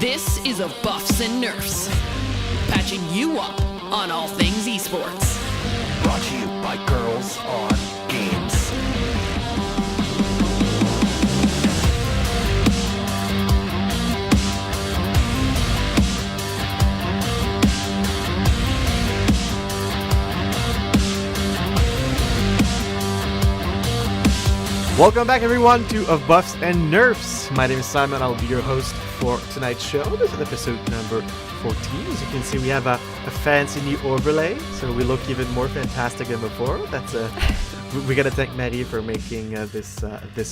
This is a Buffs and Nerfs, patching you up on all things esports. Brought to you by Girls on Games. Welcome back, everyone, to Of Buffs and Nerfs. My name is Simon. I'll be your host for tonight's show. This is episode number 14. As you can see, we have a fancy new overlay, so we look even more fantastic than before. We gotta thank Maddie for making this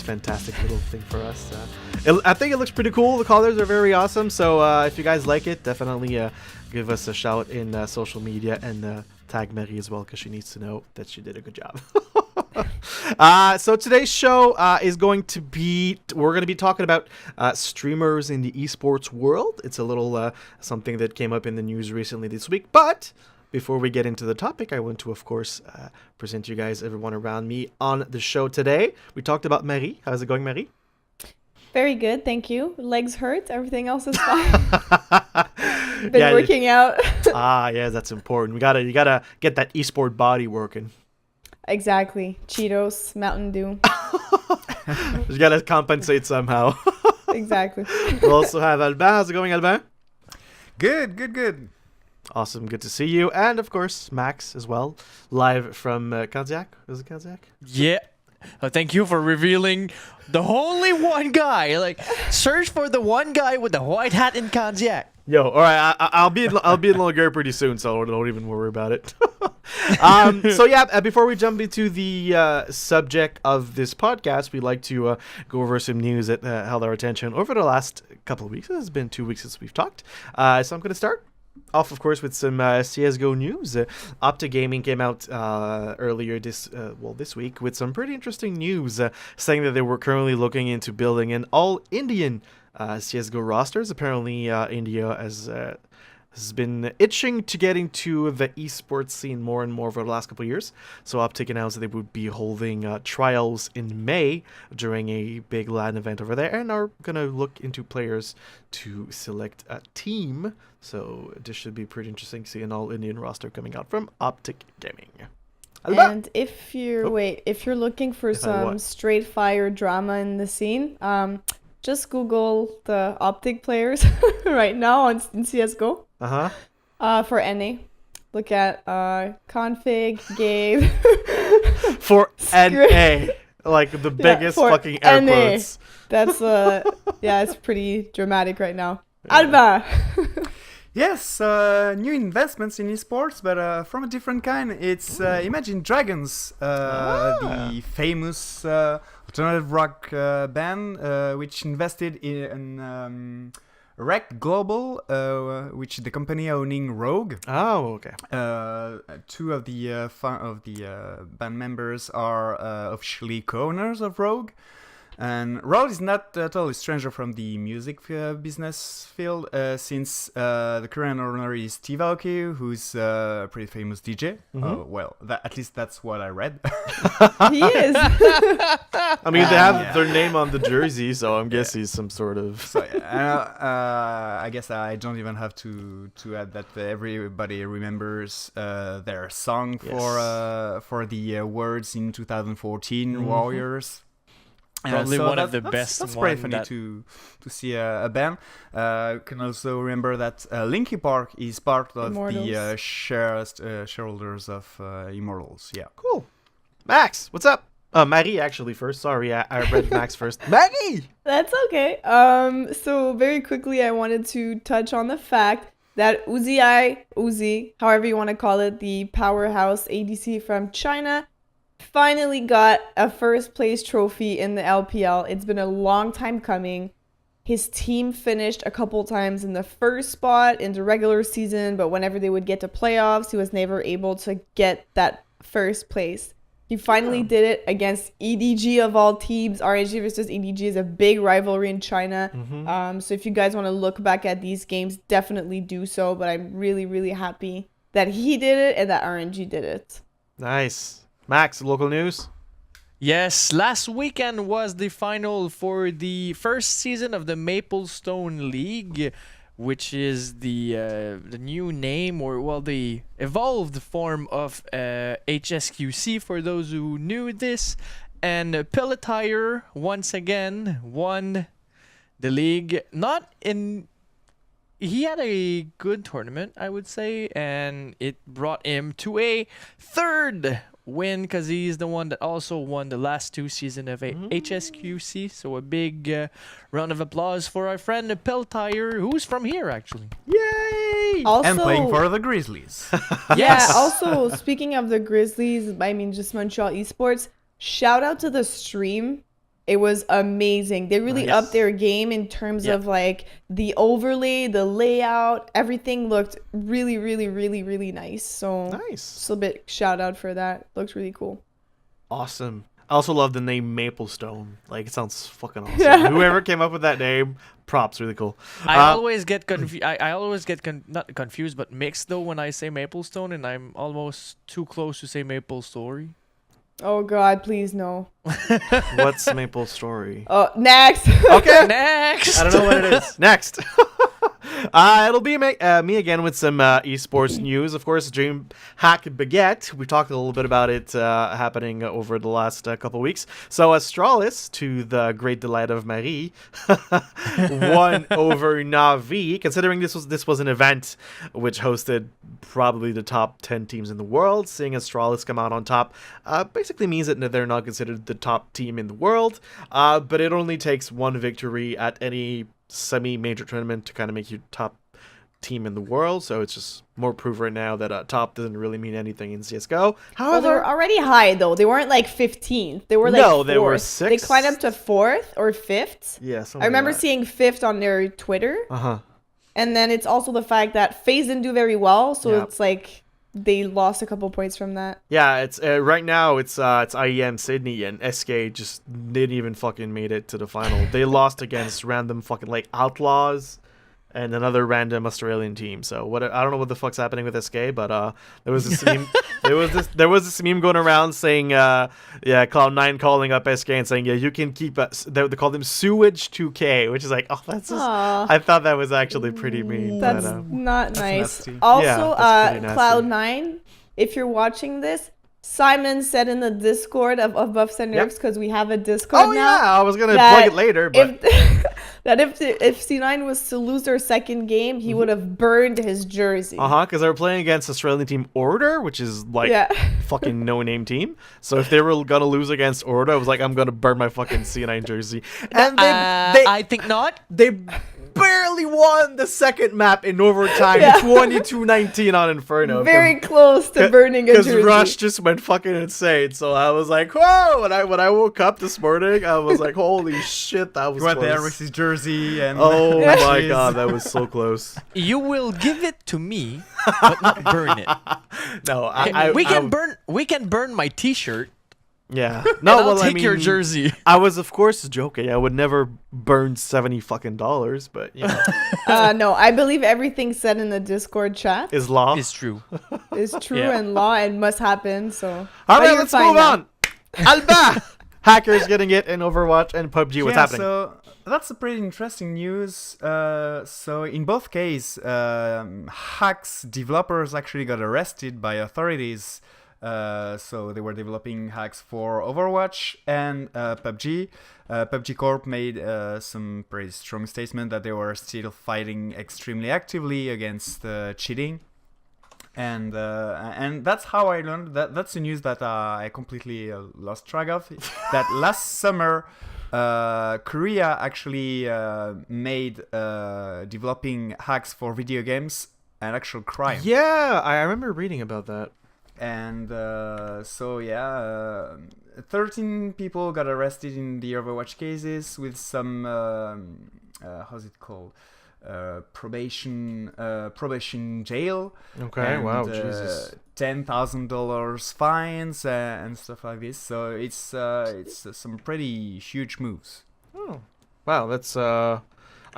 fantastic little thing for us. I think it looks pretty cool. The colors are very awesome. So if you guys like it, definitely give us a shout in social media and tag Marie as well, because she needs to know that she did a good job. So today's show is going to be, we're going to be talking about streamers in the esports world. It's a little something that came up in the news recently this week. But before we get into the topic, I want to, of course, present you guys, everyone around me on the show today. We talked about Marie. How's it going, Marie? Very good, thank you. Legs hurt, everything else is fine. Been working out. Yeah, that's important. You gotta get that esport body working. Exactly. Cheetos, Mountain Dew. You gotta compensate somehow. Exactly. We also have Albin. How's it going, Albin? Good. Awesome, good to see you. And of course, Max as well, live from Candiac. Is it Candiac? Yeah. Thank you for revealing the only one guy. Like, search for the one guy with the white hat in Candiac. Yo, all right, I'll be in Longueuil pretty soon, so don't even worry about it. So yeah, before we jump into the subject of this podcast, we'd like to go over some news that held our attention over the last couple of weeks. It's been 2 weeks since we've talked. So I'm going to start off, of course, with some CSGO news. Optic Gaming came out earlier this week with some pretty interesting news, saying that they were currently looking into building an all-Indian CSGO rosters. Apparently, India has been itching to get into the esports scene more and more over the last couple of years. So Optic announced that they would be holding trials in May during a big LAN event over there, and are going to look into players to select a team. So this should be pretty interesting to see an all-Indian roster coming out from Optic Gaming. And if you're looking for some straight fire drama in the scene, just Google the Optic players right now in CSGO. For NA. Look at config, Gabe. For NA. Like the biggest fucking air NA. quotes. That's it's pretty dramatic right now. Alba. Yes, new investments in esports, but from a different kind. It's Imagine Dragons, the famous alternative rock band, which invested in Rec Global, which is the company owning Rogue. Oh, okay. Two of the band members are officially co-owners of Rogue. And Rogue is not totally stranger from the music business field, since the current owner is Steve Aoki, who's a pretty famous DJ. Mm-hmm. At least that's what I read. He is. I mean, they have their name on the jersey, so I'm guessing he's some sort of... So, I guess I don't even have to add that everybody remembers their song for the awards in 2014, Warriors. Probably So one of the best. That's pretty funny to see a band. You can also remember that Linkin Park is part of the shareholders of Immortals. Yeah. Cool. Max, what's up? Marie, actually, first. Sorry, I read Max first. Marie! That's okay. So very quickly, I wanted to touch on the fact that Uzi, however you want to call it, the powerhouse ADC from China, finally got a first place trophy in the LPL. It's been a long time coming. His team finished a couple times in the first spot in the regular season, but whenever they would get to playoffs, he was never able to get that first place. He finally did it against EDG of all teams. RNG versus EDG is a big rivalry in China. So if you guys want to look back at these games, definitely do so. But I'm really, really happy that he did it and that RNG did it. Nice. Max, local news? Yes, last weekend was the final for the first season of the Maplestone League, which is the new name, or well, the evolved form of HSQC for those who knew this. And Pelletier once again won the league. He had a good tournament, I would say, and it brought him to a third win because he's the one that also won the last 2 seasons of HSQC. So a big round of applause for our friend Pelletier, who's from here actually. Yay! Also, And playing for the Grizzlies. yeah, also, speaking of the Grizzlies, I mean, just Montreal Esports, shout out to the stream. It was amazing. They really Nice. upped their game in terms of like the overlay, the layout. Everything looked really, really, really, really nice. So, Nice. a bit shout out for that. Looked really cool. Awesome. I also love the name Maplestone. Like, it sounds fucking awesome. Yeah. Whoever came up with that name, props. Really cool. I always get not confused, but mixed though when I say Maplestone, and I'm almost too close to say Maple Story. Oh God, please no. What's Maple Story? Oh, next. Okay. Next. I don't know what it is. Next. It'll be me again with some esports news. Of course, DreamHack Baguette. We talked a little bit about it happening over the last couple weeks. So Astralis, to the great delight of Marie, won over Navi. Considering this was an event which hosted probably the top 10 teams in the world, seeing Astralis come out on top basically means that they're not considered the top team in the world. But it only takes one victory at any semi-major tournament to kind of make you top team in the world, so it's just more proof right now that top doesn't really mean anything in CSGO. Well, they However, were already high though. They weren't like 15th. They were like No, they were 4th. They 6th. climbed up to 4th or 5th. yeah, I remember seeing 5th on their Twitter. Uh-huh. And then it's also the fact that FaZe didn't do very well, so Yeah. it's like they lost a couple points from that. Yeah, it's right now it's IEM Sydney, and SK just didn't even fucking made it to the final. They lost against random fucking like Outlaws and another random Australian team. So what I don't know what the fuck's happening with SK, but there was this meme, there was this meme going around saying Cloud9 calling up SK and saying you can keep they called him Sewage 2K, which is like, oh, that's just, Aw. I thought that was actually pretty mean. That's but, not nice. nasty. Also, Yeah, that's pretty nasty. Cloud9, if you're watching this, Simon said in the Discord of Buffs and Yep. Nerfs, because we have a Discord oh now. yeah, I was gonna that plug it later, but if C9 was to lose their second game, he would have burned his jersey. because they were playing against Australian team Order, which is like Yeah. fucking no-name team. So if they were gonna lose against Order, I was like, I'm gonna burn my fucking C9 jersey. And I think not. they barely won the second map in overtime, Yeah. 22-19 on Inferno. Very close to burning a Because jersey. Rush just went fucking insane. So I was like, whoa! When I woke up this morning, I was like, holy shit, that was He went there close. with his jersey and Oh my Jeez. god, that was so close. You will give it to me, but not burn it. No, we can burn my T-shirt. Yeah. No, No, I'll well, take I your mean, jersey. I was, of course, joking. I would never burn $70 fucking, but you know, No, I believe everything said in the Discord chat is law. It's true. is true Yeah. and law and must happen. So, All But right, you're let's fine move now. on. Alba, hackers getting it in Overwatch and PUBG. What's happening? So that's a pretty interesting news. So in both cases, hacks developers actually got arrested by authorities. So they were developing hacks for Overwatch and PUBG. PUBG Corp made some pretty strong statement that they were still fighting extremely actively against cheating. And that's how I learned that. That's the news that I completely lost track of. That last summer, Korea actually made developing hacks for video games an actual crime. Yeah, I remember reading about that. And 13 people got arrested in the Overwatch cases with some how's it called, probation jail. Okay, and, wow, Jesus. $10,000 fines and stuff like this. So it's some pretty huge moves. Oh, wow, that's I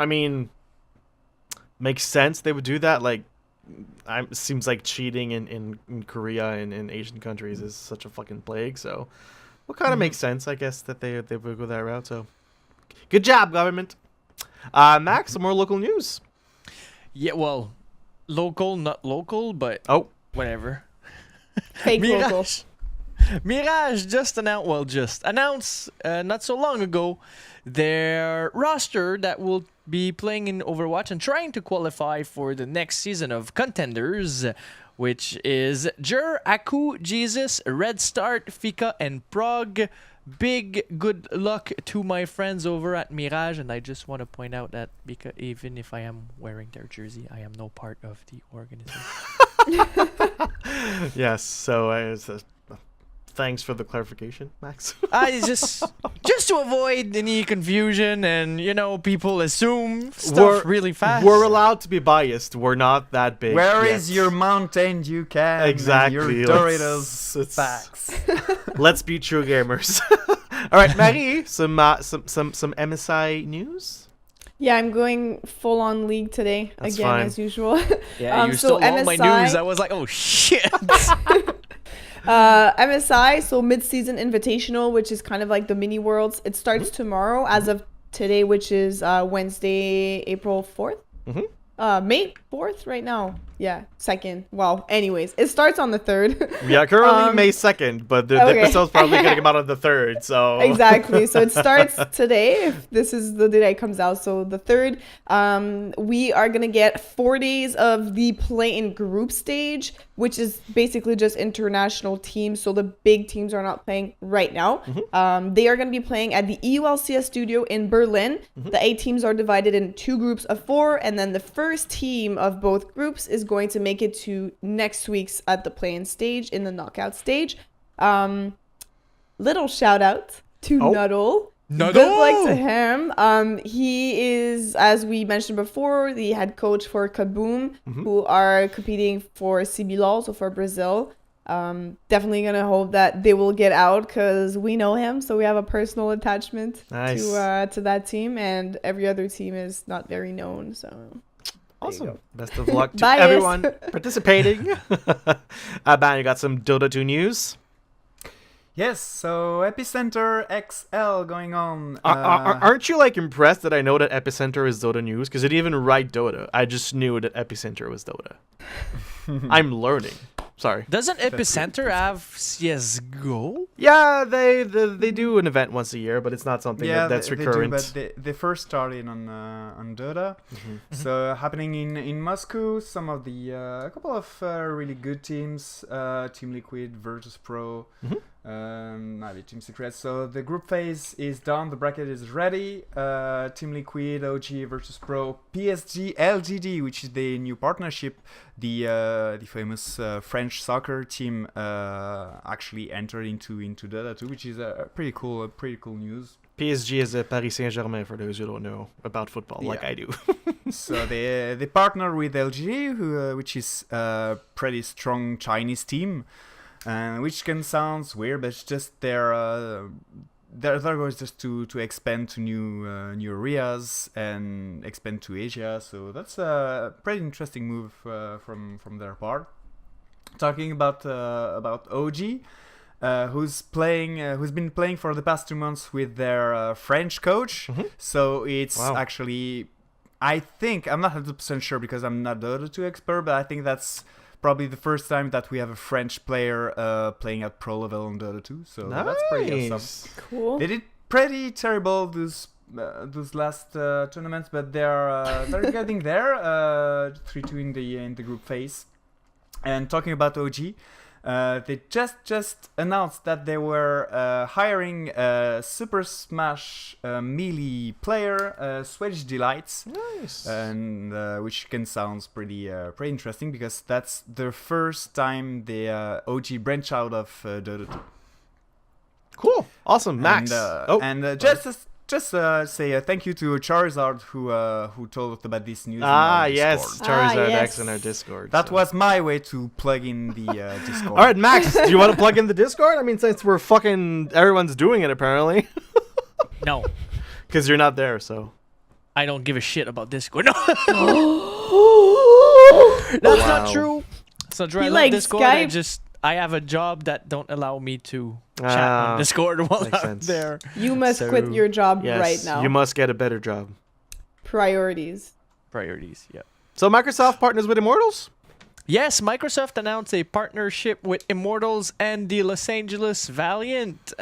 mean, makes sense they would do that. Like, it seems like cheating in Korea and in Asian countries is such a fucking plague. So, what kind of makes sense, I guess, that they would go that route. So, good job, government. Max, some more local news. Yeah, well, local, not local, but Oh, whatever. Fake local. Mirage just announced not so long ago their roster that will be playing in Overwatch and trying to qualify for the next season of Contenders, which is Jur, Aku, Jesus, Red Start, Fika, and Prague. Big good luck to my friends over at Mirage, and I just want to point out that because even if I am wearing their jersey, I am no part of the organization. yes. So thanks for the clarification, Max. I just to avoid any confusion and people assume stuff really fast. We're allowed to be biased. We're not that big. Where yet. is your Mountain Dew can? and Exactly. Your Doritos facts. Let's be true gamers. All right, Marie, some MSI news. Yeah, I'm going full on League today That's again fine. as usual. Yeah, you so stole all my MSI news. I was like, oh shit. MSI, so mid-season invitational, which is kind of like the mini worlds. It starts tomorrow as of today, which is Wednesday, April 4th. May 4th right now. Yeah, 2nd. Well, anyways, it starts on the 3rd. Yeah, currently May 2nd, but the episode's probably going to come out on the 3rd, so... Exactly. So it starts today, if this is the day that it comes out. So the 3rd, we are going to get 4 days of the play-in group stage, which is basically just international teams. So the big teams are not playing right now. They are going to be playing at the EULCS studio in Berlin. The 8 teams are divided in 2 groups of 4, and then the first team of both groups is going to make it to next week's at the play-in stage in the knockout stage. Little shout out to Nuddle. Good luck to him. He is, as we mentioned before, the head coach for Kaboom, who are competing for CBLOL, so for Brazil. Definitely gonna hope that they will get out because we know him, so we have a personal attachment to that team, and every other team is not very known. So awesome! Best of luck to Bias. everyone participating. Ben, you got some Dota 2 news? Yes, so Epicenter XL going on. Aren't you impressed that I know that Epicenter is Dota news? Because it didn't even write Dota. I just knew that Epicenter was Dota. I'm learning. Sorry. Doesn't Epicenter have CSGO? Yeah, they do an event once a year, but it's not something that's recurrent. They do, but they first started on Dota. So happening in Moscow, some of the a couple of really good teams, Team Liquid, Virtus Pro, maybe Team Secret. So the group phase is done, the bracket is ready. Team Liquid, OG, Virtus Pro, PSG, LGD, which is the new partnership. The famous French soccer team actually entered into Dota 2, which is a pretty cool news. PSG is a Paris Saint-Germain, for those who don't know about football, like I do. So they partner with LG, which is a pretty strong Chinese team, which can sound weird, but it's just their goal is just to expand to new areas and expand to Asia. So that's a pretty interesting move from their part. Talking about OG. Who's been playing for the past 2 months with their French coach. So it's actually, I think, I'm not 100% sure because I'm not Dota 2 expert, but I think that's probably the first time that we have a French player playing at pro level on Dota 2. So that's pretty awesome. cool. They did pretty terrible those last tournaments, but they're getting there. 3-2 in the group phase. And talking about OG. They just announced that they were hiring a Super Smash Melee player, Swedish Delights. Nice. And which can sound pretty interesting because that's the first time the OG branch out of Dota 2. Cool. Awesome. Max. Just say thank you to Charizard who told us about this news. Yes, Discord. Charizard yes. X in our Discord. That was my way to plug in the Discord. All right, Max, do you want to plug in the Discord? I mean, since everyone's doing it apparently. No, Because you're not there, so. I don't give a shit about Discord. No, that's not true. It's not true. I love likes Discord. Skype. I have a job that don't allow me to chat Ah, on Discord while makes I'm sense. there. You must So, quit your job Yes, right now. you must get a better job. Priorities. Priorities, yeah. So Microsoft partners with Immortals? Yes, Microsoft announced a partnership with Immortals and the Los Angeles Valiant.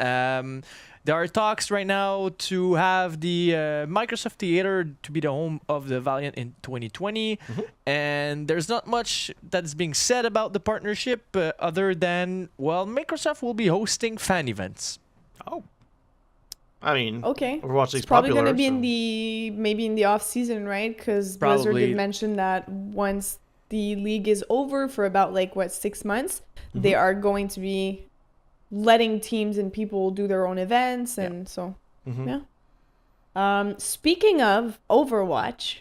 There are talks right now to have the Microsoft Theater to be the home of the Valiant in 2020. And there's not much that's being said about the partnership other than, well, Microsoft will be hosting fan events. Oh. I mean, Okay. Overwatch It's League's probably popular. going to be so- in the maybe in the off season, right? Because Blizzard Probably. did mention that once the league is over for about 6 months, they are going to be letting teams and people do their own events, and so yeah. Speaking of Overwatch,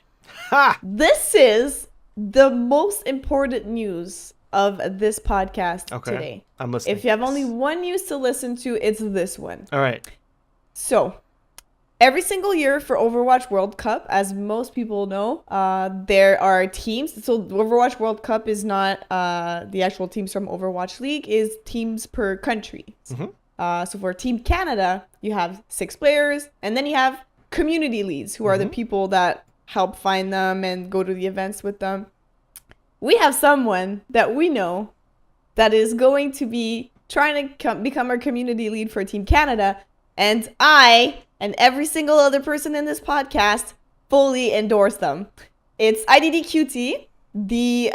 Ha! this is the most important news of this podcast Okay. today. I'm listening. If you have only one news to listen to, it's this one. All right. So, every single year for Overwatch World Cup, as most people know, there are teams. So, Overwatch World Cup is not the actual teams from Overwatch League, is teams per country. So, for Team Canada, you have 6 players, and then you have community leads, who are the people that help find them and go to the events with them. We have someone that we know that is going to be trying to become our community lead for Team Canada. And I and every single other person in this podcast fully endorse them. It's IDDQT, the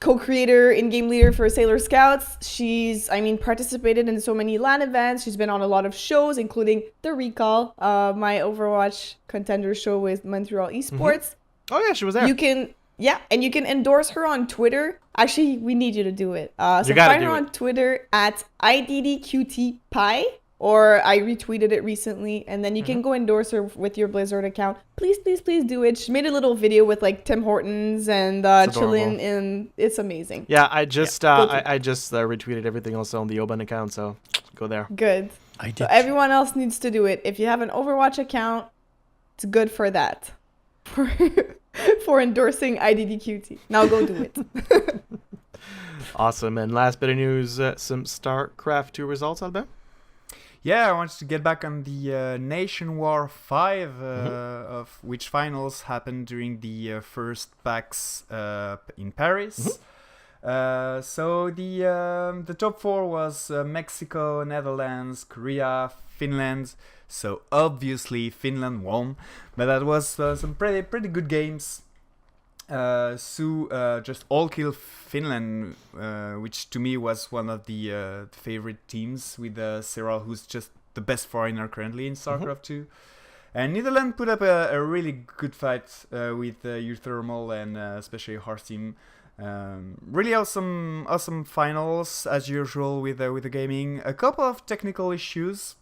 co-creator and game leader for Sailor Scouts. She's, participated in so many LAN events. She's been on a lot of shows, including The Recall, my Overwatch contender show with Montreal Esports. Oh, yeah, she was there. You can endorse her on Twitter. Actually, we need you to do it. So You gotta find do her it. on Twitter at IDDQTPie, or I retweeted it recently, and then you can go endorse her with your Blizzard account. Please, please, please do it. She made a little video with Tim Hortons and It's chilling, adorable. and it's amazing. Yeah, I just Go to- I just retweeted everything else on the Oban account, so go there. Good. I did. So everyone else needs to do it. If you have an Overwatch account, it's good for that. For endorsing IDDQT. Now go do it. Awesome. And last bit of news, some StarCraft 2 results, Albert? Yeah, I wanted to get back on the Nation War 5, of which finals happened during the first PAX in Paris. So the top 4 was Mexico, Netherlands, Korea, Finland. So obviously Finland won, but that was some pretty good games. Sue just all kill Finland, which to me was one of the favorite teams, with Sarah, who's just the best foreigner currently in StarCraft 2. And Netherlands put up a really good fight with Thermal and especially Horse Team. Really awesome finals as usual with the gaming. A couple of technical issues,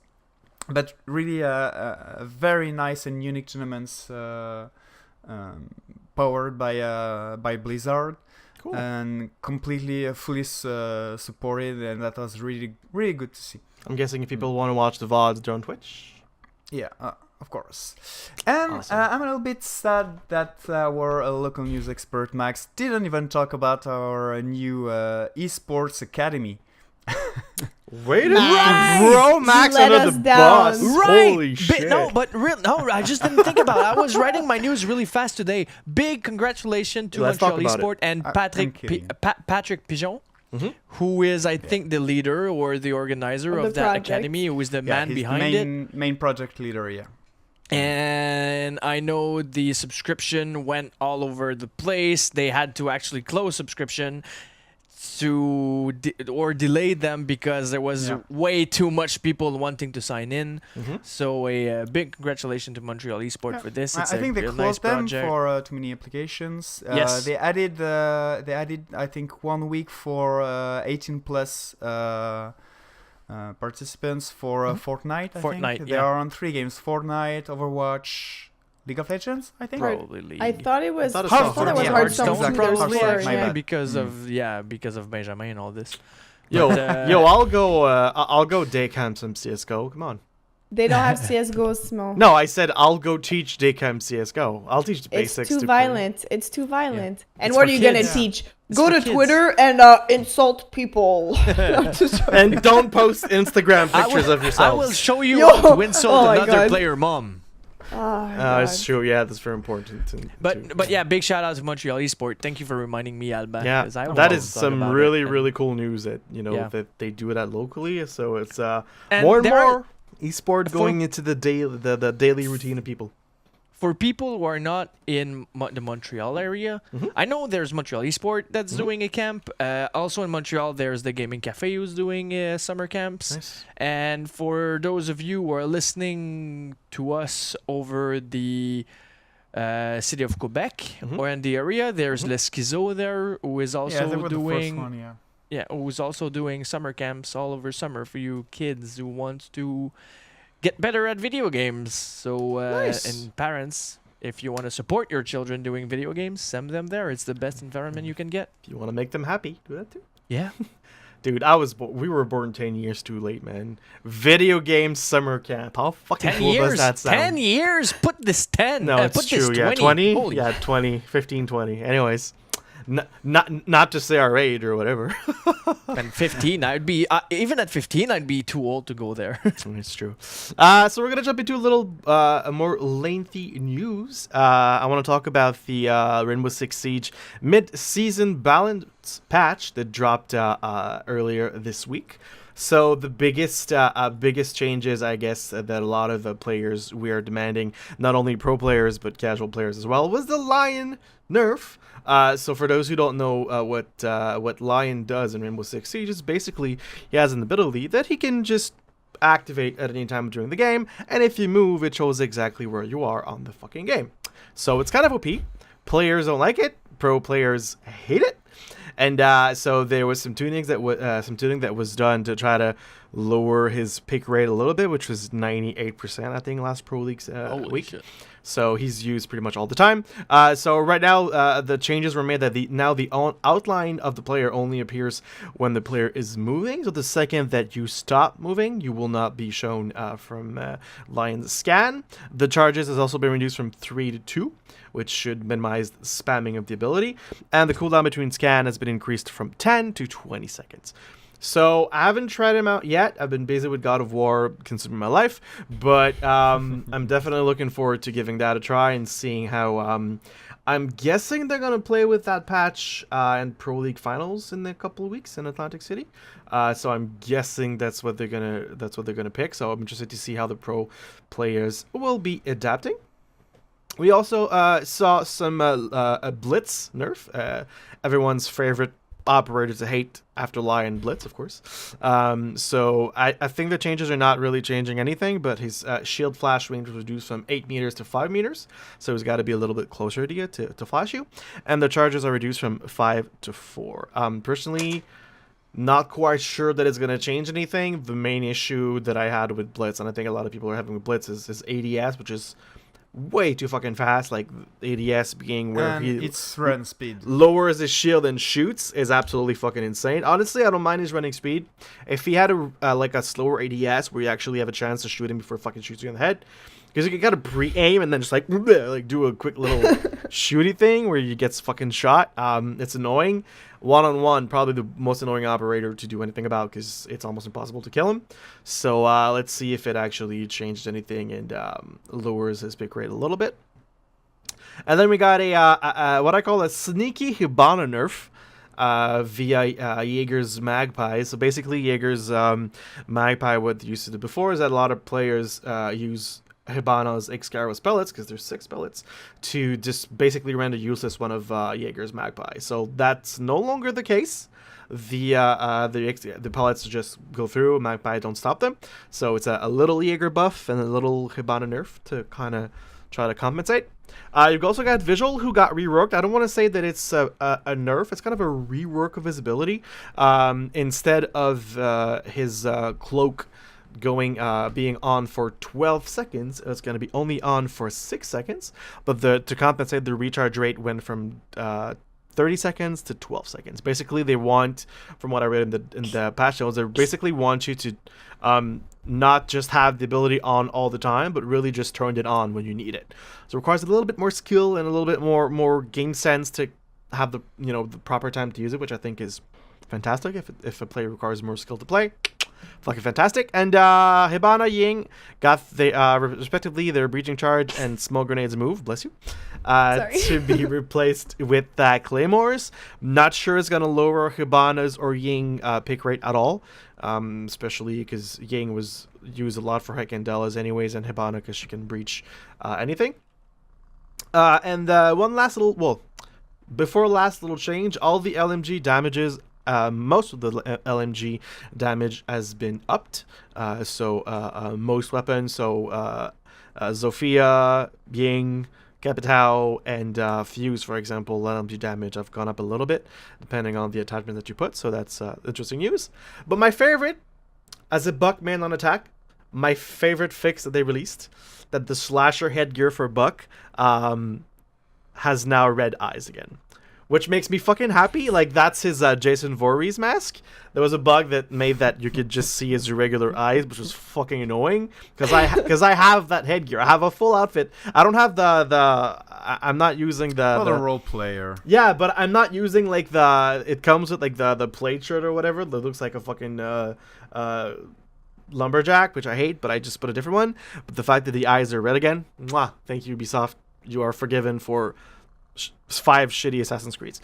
but really a very nice and unique tournaments. Powered by Blizzard, Cool. and completely fully supported, and that was really good to see. I'm guessing if people want to watch the VODs, they're on Twitch. Yeah, of course. And Awesome. I'm a little bit sad that our local news expert Max didn't even talk about our new Esports Academy. Wait a Max! minute, bro, Max You let under us the down. bus. Right. Holy shit. No, I just didn't think about it. I was writing my news really fast today. Big congratulations to Let's talk Montreal about Esports and I'm Patrick kidding. Patrick Pigeon, who is, I think, the leader or the organizer Of of the that project. academy, who is the Yeah, man he's behind the it. main project leader. Yeah. And I know the subscription went all over the place. They had to actually close subscription or delay them because there was way too much people wanting to sign in. So a big congratulations to Montreal Esports for this. It's I think they a real closed nice them project. for too many applications. Yes. They added I think 1 week for 18 plus participants for Fortnite. I Fortnite, think. They yeah. are on 3 games: Fortnite, Overwatch, League of Legends. I think. Probably League. I thought it was. I thought it I was thought it was Hearthstone. Hearthstone Hearthstone, too. There was exactly. four, Hearthstone, my yeah. bad. because of Benjamin and all this. Yo, But, yo, I'll go day camp some CS:GO. Come on. They don't have CS:GO, Smo. No, I said I'll go teach day camp CS:GO. I'll teach the It's basics. too to violent. It's too violent. And It's what for are you gonna kids. teach? It's Go for to kids. Twitter and insult people. And don't post Instagram I pictures will, of yourself. I will show you Yo! how to insult Oh my another God. player mom. It's true. Yeah, that's very important. But yeah, big shout out to Montreal Esports. Thank you for reminding me, Alba. Yeah, 'cause I that wanted is to talk some about really, it, and- really cool news that Yeah. that they do it at locally. So it's And more and there are- more esport going into the daily routine of people. For people who are not in the Montreal area, I know there's Montreal Esports that's doing a camp. Also in Montreal, there's the Gaming Cafe who's doing summer camps. Nice. And for those of you who are listening to us over the city of Quebec or in the area, there's Les Schizo there, who is also they were the first doing one, who's also doing summer camps all over summer for you kids who want to get better at video games. So Nice. and parents, if you want to support your children doing video games, send them there. It's the best environment you can get. If you want to make them happy, do that too. Yeah. Dude, we were born 10 years too late, man. Video game summer camp. How fucking 10 cool years. does that sound? 10 years. Put this 10. No, it's put true. This 20. Yeah, 20. Holy Yeah, 20, 15, 20. Anyways, not to say our age or whatever. And 15, I'd be even at 15, I'd be too old to go there. It's true. So we're gonna jump into a more lengthy news. I want to talk about the Rainbow Six Siege mid-season balance patch that dropped earlier this week. So the biggest changes, I guess, that a lot of players we are demanding, not only pro players but casual players as well, was the Lion nerf. So for those who don't know what Lion does in Rainbow Six Siege, is basically he has an ability that he can just activate at any time during the game, and if you move, it shows exactly where you are on the fucking game. So it's kind of OP. Players don't like it. Pro players hate it. And so there was some tuning that was done to try to lower his pick rate a little bit, which was 98%, I think, last Pro League's week. Shit. So he's used pretty much all the time. So right now, the changes were made that the outline of the player only appears when the player is moving. So the second that you stop moving, you will not be shown from Lion's scan. The charges has also been reduced from 3 to 2, which should minimize the spamming of the ability. And the cooldown between scan has been increased from 10 to 20 seconds. So I haven't tried him out yet. I've been busy with God of War consuming my life, but I'm definitely looking forward to giving that a try and seeing how. I'm guessing they're gonna play with that patch in Pro League Finals in a couple of weeks in Atlantic City. So I'm guessing that's what they're gonna pick. So I'm interested to see how the pro players will be adapting. We also saw some Blitz nerf, everyone's favorite operator to hate after Lion Blitz, of course. So I think the changes are not really changing anything, but his shield flash range was reduced from 8 meters to 5 meters, so he's got to be a little bit closer to you to flash you. And the charges are reduced from 5 to 4. Personally, not quite sure that it's going to change anything. The main issue that I had with Blitz, and I think a lot of people are having with Blitz, is his ADS, which is way too fucking fast. Like ADS being where and he it's run speed. lowers his shield and shoots is absolutely fucking insane. Honestly, I don't mind his running speed. If he had a slower ADS where you actually have a chance to shoot him before fucking shoots you in the head, because you gotta pre-aim and then just like do a quick little shooty thing where you gets fucking shot. It's annoying. One-on-one, probably the most annoying operator to do anything about, because it's almost impossible to kill him. So let's see if it actually changed anything and lowers his pick rate a little bit. And then we got a what I call a sneaky Hibana nerf via Jaeger's Magpie. So basically, Jaeger's Magpie, what they used to do before is that a lot of players use Hibana's Excalibur pellets, because there's 6 pellets, to just basically render useless one of Jaeger's Magpie. So that's no longer the case. The pellets just go through, Magpie don't stop them. So it's a little Jaeger buff and a little Hibana nerf to kind of try to compensate. You've also got Visual, who got reworked. I don't want to say that it's a nerf. It's kind of a rework of his ability. Instead of his cloak being on for 12 seconds, it's going to be only on for 6 seconds, but to compensate, the recharge rate went from 30 seconds to 12 seconds. Basically, they want, from what I read in the patch notes, they basically want you to not just have the ability on all the time, but really just turn it on when you need it. So it requires a little bit more skill and a little bit more game sense to have the proper time to use it, which I think is fantastic. If a player requires more skill to play, fucking fantastic. And Hibana, Ying got respectively their breaching charge and small grenades move. Bless you. To be replaced with claymores. Not sure it's gonna lower Hibana's or Ying pick rate at all. Especially because Ying was used a lot for Hekendelas anyways, and Hibana because she can breach anything. And one last little, before last little change, all the LMG damages, most of the LMG damage has been upped. So most weapons, so Zofia, Ying, Capitao, and Fuse, for example, LMG damage have gone up a little bit, depending on the attachment that you put, so that's interesting news. But my favorite, as a Buck man on attack, my favorite fix that they released, that the slasher headgear for Buck has now red eyes again. Which makes me fucking happy. Like, that's his Jason Voorhees mask. There was a bug that made that you could just see his irregular eyes, which was fucking annoying. Because I have that headgear. I have a full outfit. I don't have I'm not using the role player. Yeah, but I'm not using like it comes with like the plate shirt or whatever that looks like a fucking lumberjack, which I hate, but I just put a different one. But the fact that the eyes are red again, mwah, thank you, Ubisoft. You are forgiven for 5 shitty Assassin's Creeds.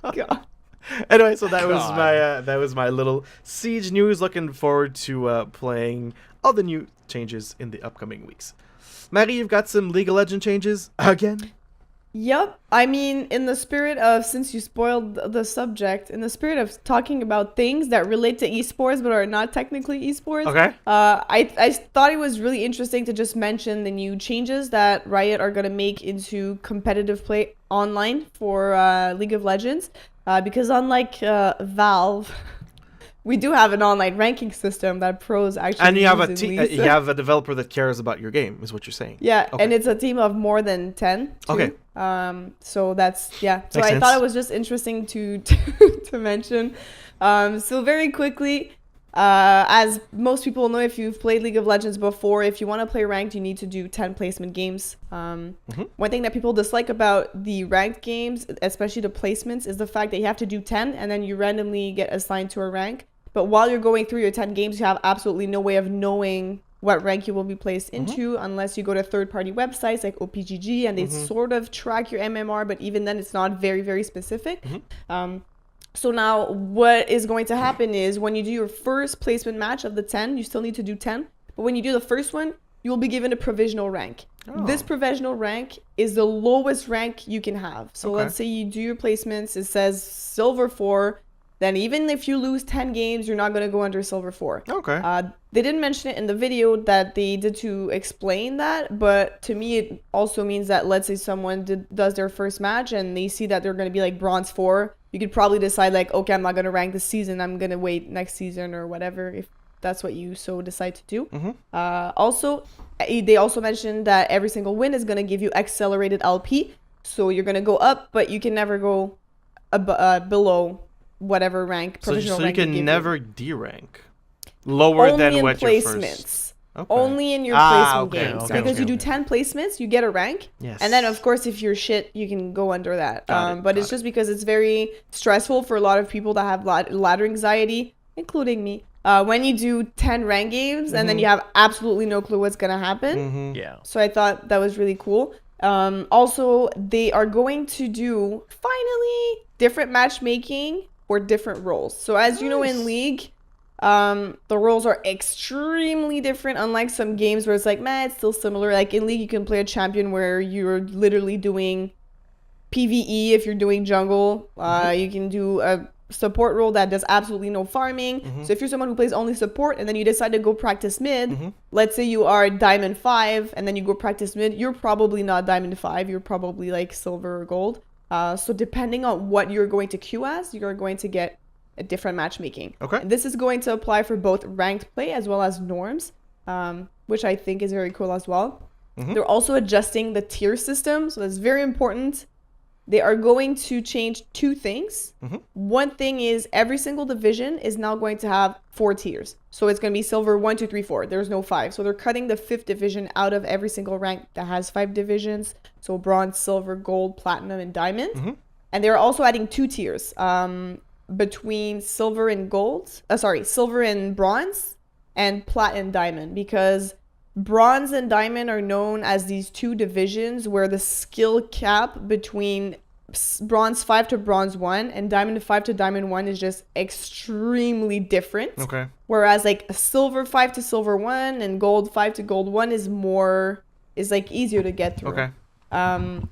God. Anyway, so that was my little Siege news. Looking forward to playing all the new changes in the upcoming weeks. Maddie, you've got some League of Legends changes again? Yep. I mean, in the spirit of, since you spoiled the subject, in the spirit of talking about things that relate to esports but are not technically esports, okay. I thought it was really interesting to just mention the new changes that Riot are going to make into competitive play online for League of Legends. Because unlike Valve, we do have an online ranking system that pros actually and you have use you have a developer that cares about your game, is what you're saying. Yeah, okay. And it's a team of more than 10 too. Okay. So that's, yeah. So Makes I sense. thought it was just interesting to mention. So very quickly, as most people know, if you've played League of Legends before, if you want to play ranked, you need to do 10 placement games. One thing that people dislike about the ranked games, especially the placements, is the fact that you have to do 10 and then you randomly get assigned to a rank. But while you're going through your 10 games, you have absolutely no way of knowing what rank you will be placed into unless you go to third-party websites like OPGG, and they sort of track your MMR, but even then it's not very, very specific. So now what is going to happen is when you do your first placement match of the 10, you still need to do 10. But when you do the first one, you will be given a provisional rank. This provisional rank is the lowest rank you can have. So let's say you do your placements, it says silver 4. Then even if you lose 10 games, you're not going to go under silver 4. Okay. They didn't mention it in the video that they did to explain that, but to me it also means that let's say someone does their first match and they see that they're going to be like bronze 4, you could probably decide like, okay, I'm not going to rank this season, I'm going to wait next season or whatever, if that's what you so decide to do. Also, they also mentioned that every single win is going to give you accelerated LP, so you're going to go up, but you can never go below whatever rank, provisional so rank you can never D-rank lower only than in what placements. your first. Okay. Only in your placement okay, games. okay, Because okay, you do okay. 10 placements, you get a rank. Yes. And then, of course, if you're shit, you can go under that. Got But it's just because it's very stressful for a lot of people that have ladder anxiety, including me. When you do 10 rank games and then you have absolutely no clue what's going to happen. Yeah. So I thought that was really cool. Also, they are going to do, finally, different matchmaking for different roles. So as you know, in League, the roles are extremely different, unlike some games where it's like, man, it's still similar. Like in League, you can play a champion where you're literally doing PvE if you're doing jungle. You can do a support role that does absolutely no farming. So if you're someone who plays only support and then you decide to go practice mid, let's say you are Diamond 5 and then you go practice mid, you're probably not Diamond 5, you're probably like silver or gold. So depending on what you're going to queue as, you're going to get a different matchmaking. Okay. And this is going to apply for both ranked play as well as norms, which I think is very cool as well. They're also adjusting the tier system, so that's very important. They are going to change 2 things. One thing is every single division is now going to have 4 tiers. So it's going to be silver 1, 2, 3, 4. There's no 5. So they're cutting the 5th division out of every single rank that has 5 divisions. So bronze, silver, gold, platinum, and diamond. And they're also adding 2 tiers. between silver and silver and bronze, and plat and diamond, because bronze and diamond are known as these two divisions where the skill cap between bronze 5 to bronze 1 and diamond 5 to diamond 1 is just extremely different. Okay. Whereas like a silver 5 to silver 1 and gold 5 to gold 1 is like easier to get through. Okay.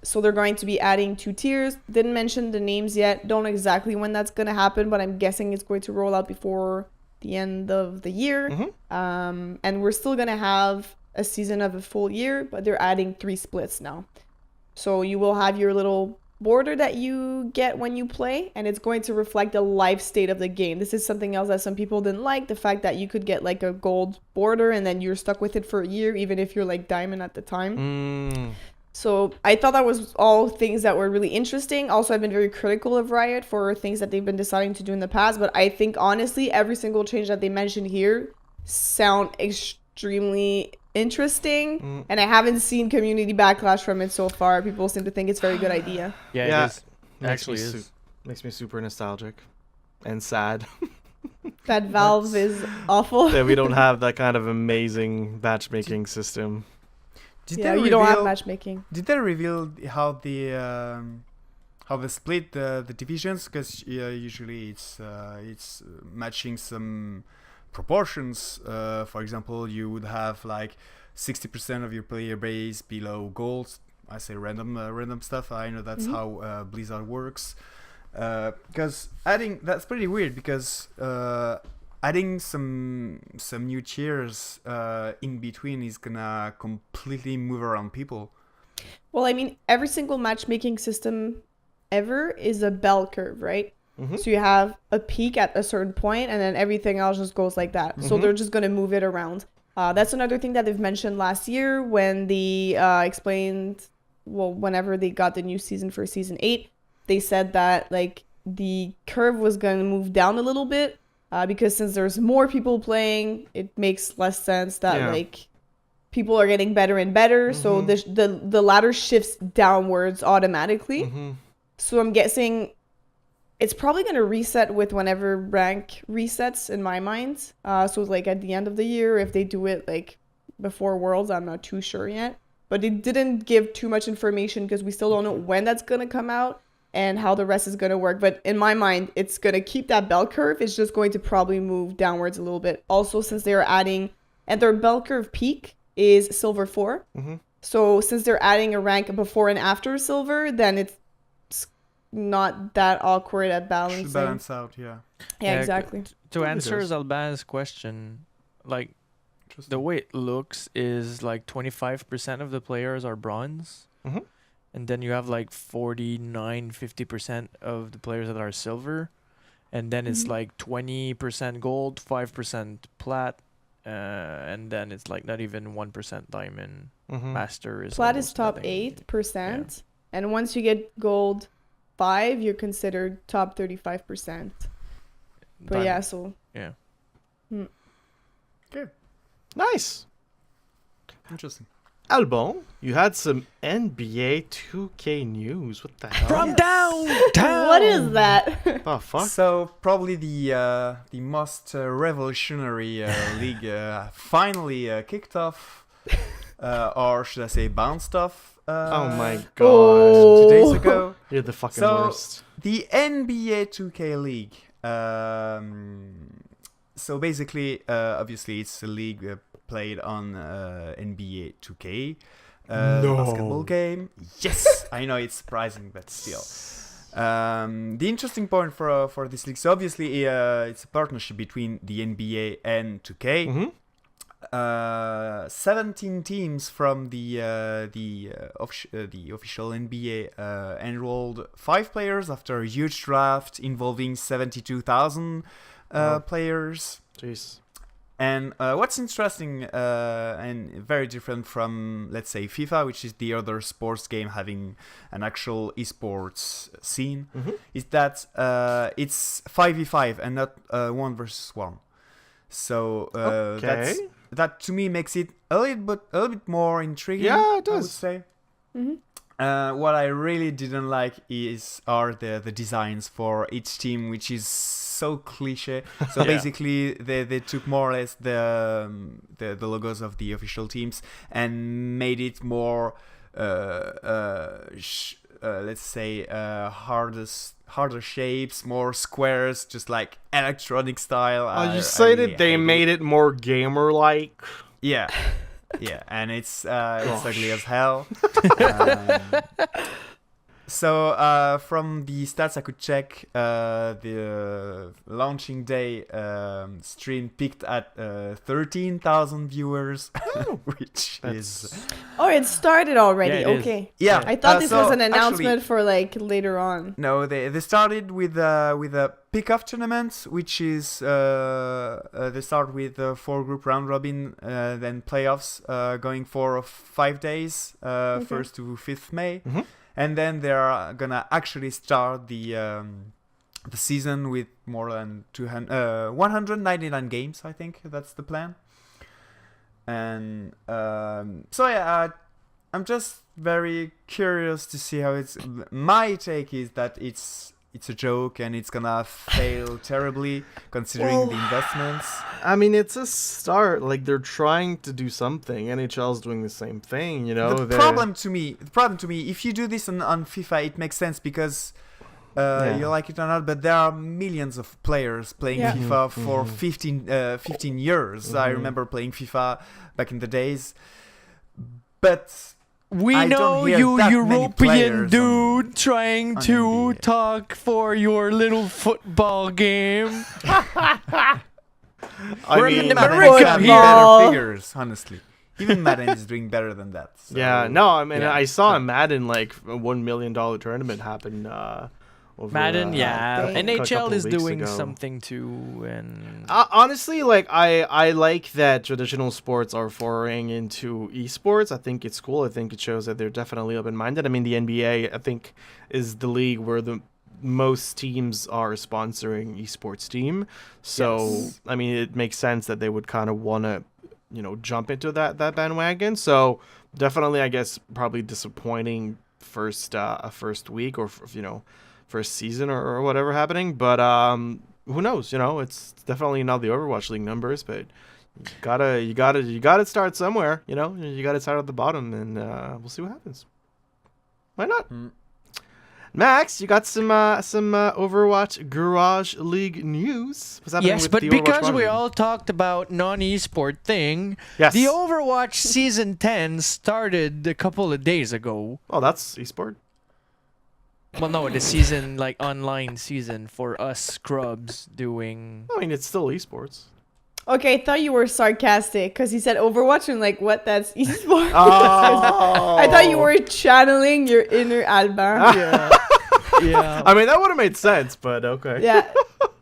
So they're going to be adding 2 tiers. Didn't mention the names yet. Don't know exactly when that's going to happen, but I'm guessing it's going to roll out before the end of the year. And we're still going to have a season of a full year, but they're adding 3 splits now. So you will have your little border that you get when you play, and it's going to reflect the life state of the game. This is something else that some people didn't like, the fact that you could get like a gold border and then you're stuck with it for a year, even if you're like diamond at the time. So I thought that was all things that were really interesting. Also, I've been very critical of Riot for things that they've been deciding to do in the past, but I think honestly every single change that they mentioned here sound extremely interesting, and I haven't seen community backlash from it so far. People seem to think it's a very good idea. Yeah, it is. Makes me Actually is. makes me super nostalgic and sad That Valve is awful. that we don't have that kind of amazing matchmaking system. Did Yeah, they you don't have reveal- matchmaking. Did they reveal how they split the divisions? Because usually it's matching some proportions. For example, you would have like 60% of your player base below gold. I say random stuff. I know that's how Blizzard works. Because that's pretty weird, because adding some new tiers in between is gonna completely move around people. Well, I mean, every single matchmaking system ever is a bell curve, right? So you have a peak at a certain point, and then everything else just goes like that. So they're just going to move it around. That's another thing that they've mentioned last year when they explained, well, whenever they got the new season for season 8, they said that like the curve was going to move down a little bit because since there's more people playing, it makes less sense that like people are getting better and better. So the ladder shifts downwards automatically. So I'm guessing it's probably going to reset with whenever rank resets in my mind. So like at the end of the year, if they do it like before Worlds, I'm not too sure yet. But it didn't give too much information because we still don't know when that's going to come out and how the rest is going to work. But in my mind, it's going to keep that bell curve. It's just going to probably move downwards a little bit. Also, since they're adding, and their bell curve peak is silver 4. So since they're adding a rank before and after silver, then it's not that awkward at balancing. Should balance out, yeah. Yeah, exactly. To answer does. Alban's question, like the way it looks is like 25% of the players are bronze, and then you have like 50% of the players that are silver, and then it's like 20% gold, 5% plat, and then it's like not even 1% diamond. Master is Plat is almost top nothing. 8%, and once you get gold 5, you're considered top 35%. But Diamond. yeah, so Yeah. Okay, Nice. interesting. Albon, you had some NBA 2K news. What the hell? From downtown. what is that? Oh, fuck. So probably the most revolutionary league finally kicked off, or should I say bounced off? Oh my god. 2 days ago. You're the fucking So worst. the NBA 2K League. So basically, obviously, it's a league played on NBA 2K basketball game. Yes, I know it's surprising, but still. The interesting point for this league, so obviously, it's a partnership between the NBA and 2K. 17 teams from the official NBA enrolled 5 players after a huge draft involving 72,000 players. Jeez. And what's interesting and very different from, let's say, FIFA, which is the other sports game having an actual esports scene, is that it's 5v5 and not 1 versus 1. So that to me makes it a little bit more intriguing. Yeah, it I would does. say. What I really didn't like are the designs for each team, which is so cliche. So Yeah. basically, they took more or less the logos of the official teams and made it more, let's say, harder shapes, more squares, just like electronic style. Oh, you say that they made it more gamer-like. Yeah. Yeah, and it's ugly as hell. So from the stats I could check, the launching day stream peaked at 13,000 viewers, which is Oh, it started already. Yeah, it is. Okay. yeah. I thought this so was an actually- announcement for like later on. No, they started with a pick-off tournament, which is they start with 4 group round robin, then playoffs, going for 5 days, 1st to 5th May, and then they are gonna actually start the season with more than 199 games. I think that's the plan. And so yeah, I'm just very curious to see how it's. My take is that it's a joke and it's gonna fail terribly considering the investments. I mean, it's a start. Like, they're trying to do something. NHL's doing the same thing, you know? The problem to me, if you do this on FIFA, it makes sense because you like it or not, but there are millions of players playing Yeah. FIFA for 15 years. I remember playing FIFA back in the days, but We I know don't hear you, that many European players dude, trying on to NBA. talk for your little football game. We're in mean, America Madden have here. better figures, honestly. Even Madden is doing better than that. So, yeah, no, I mean, yeah. I saw a Madden, like, a $1 million tournament happen over... Madden, yeah. dang. a NHL couple is weeks doing ago. something too, and Honestly, like, I like that traditional sports are foraying into esports. I think it's cool. I think it shows that they're definitely open-minded. I mean, the NBA, I think, is the league where the most teams are sponsoring esports team. So, Yes. I mean, it makes sense that they would kind of want to, you know, jump into that bandwagon. So, definitely, I guess, probably disappointing first week or, you know, first season or whatever happening. But who knows? You know, it's definitely not the Overwatch League numbers, but you gotta start somewhere. You know, you gotta start at the bottom, and we'll see what happens. Why not? Max, you got some Overwatch Garage League news. What's happening yes, with but the because Overwatch we Garage all talked about non-esport thing, Yes. the Overwatch season 10 started a couple of days ago. League? Oh, that's esport. Well, no, the season, like online season for us scrubs doing. I mean, it's still esports. Okay, I thought you were sarcastic because he said Overwatch and like, what? That's esports. Oh, I thought you were channeling your inner Alban. Yeah. I mean, that would have made sense, but okay. Yeah,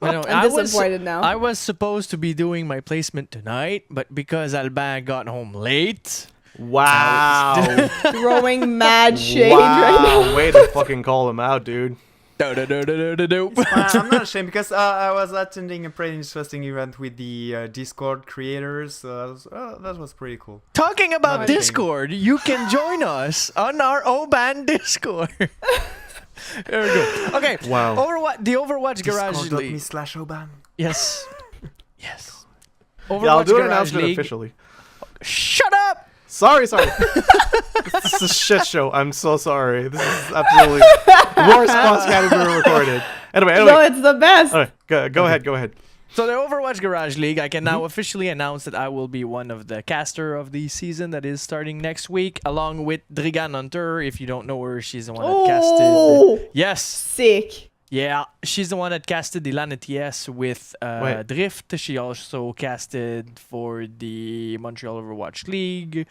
I know, I'm disappointed now. I was supposed to be doing my placement tonight, but because Alban got home late. Wow. Throwing mad shade right now. Way to fucking call him out, dude. Do-do-do-do-do-do. I'm not ashamed because I was attending a pretty interesting event with the Discord creators. So that was pretty cool. Talking about Not ashamed. Discord, you can join us on our O-Band Discord. There we go. Okay. Wow. The Overwatch Garage League. Discord.me/Oban. Yes. Yes. Yeah, I'll Overwatch do an Garage announcement League. officially. Shut up! Sorry. This is a shit show. I'm so sorry. This is absolutely the worst podcast ever recorded. Anyway. No, it's the best. Alright, go ahead. So the Overwatch Garage League, I can now officially announce that I will be one of the caster of the season that is starting next week, along with Drigan Hunter. If you don't know her, she's the one that casted. Oh, Yes, sick. yeah, she's the one that casted the LAN ETS with Wait. Drift. She also casted for the Montreal Overwatch League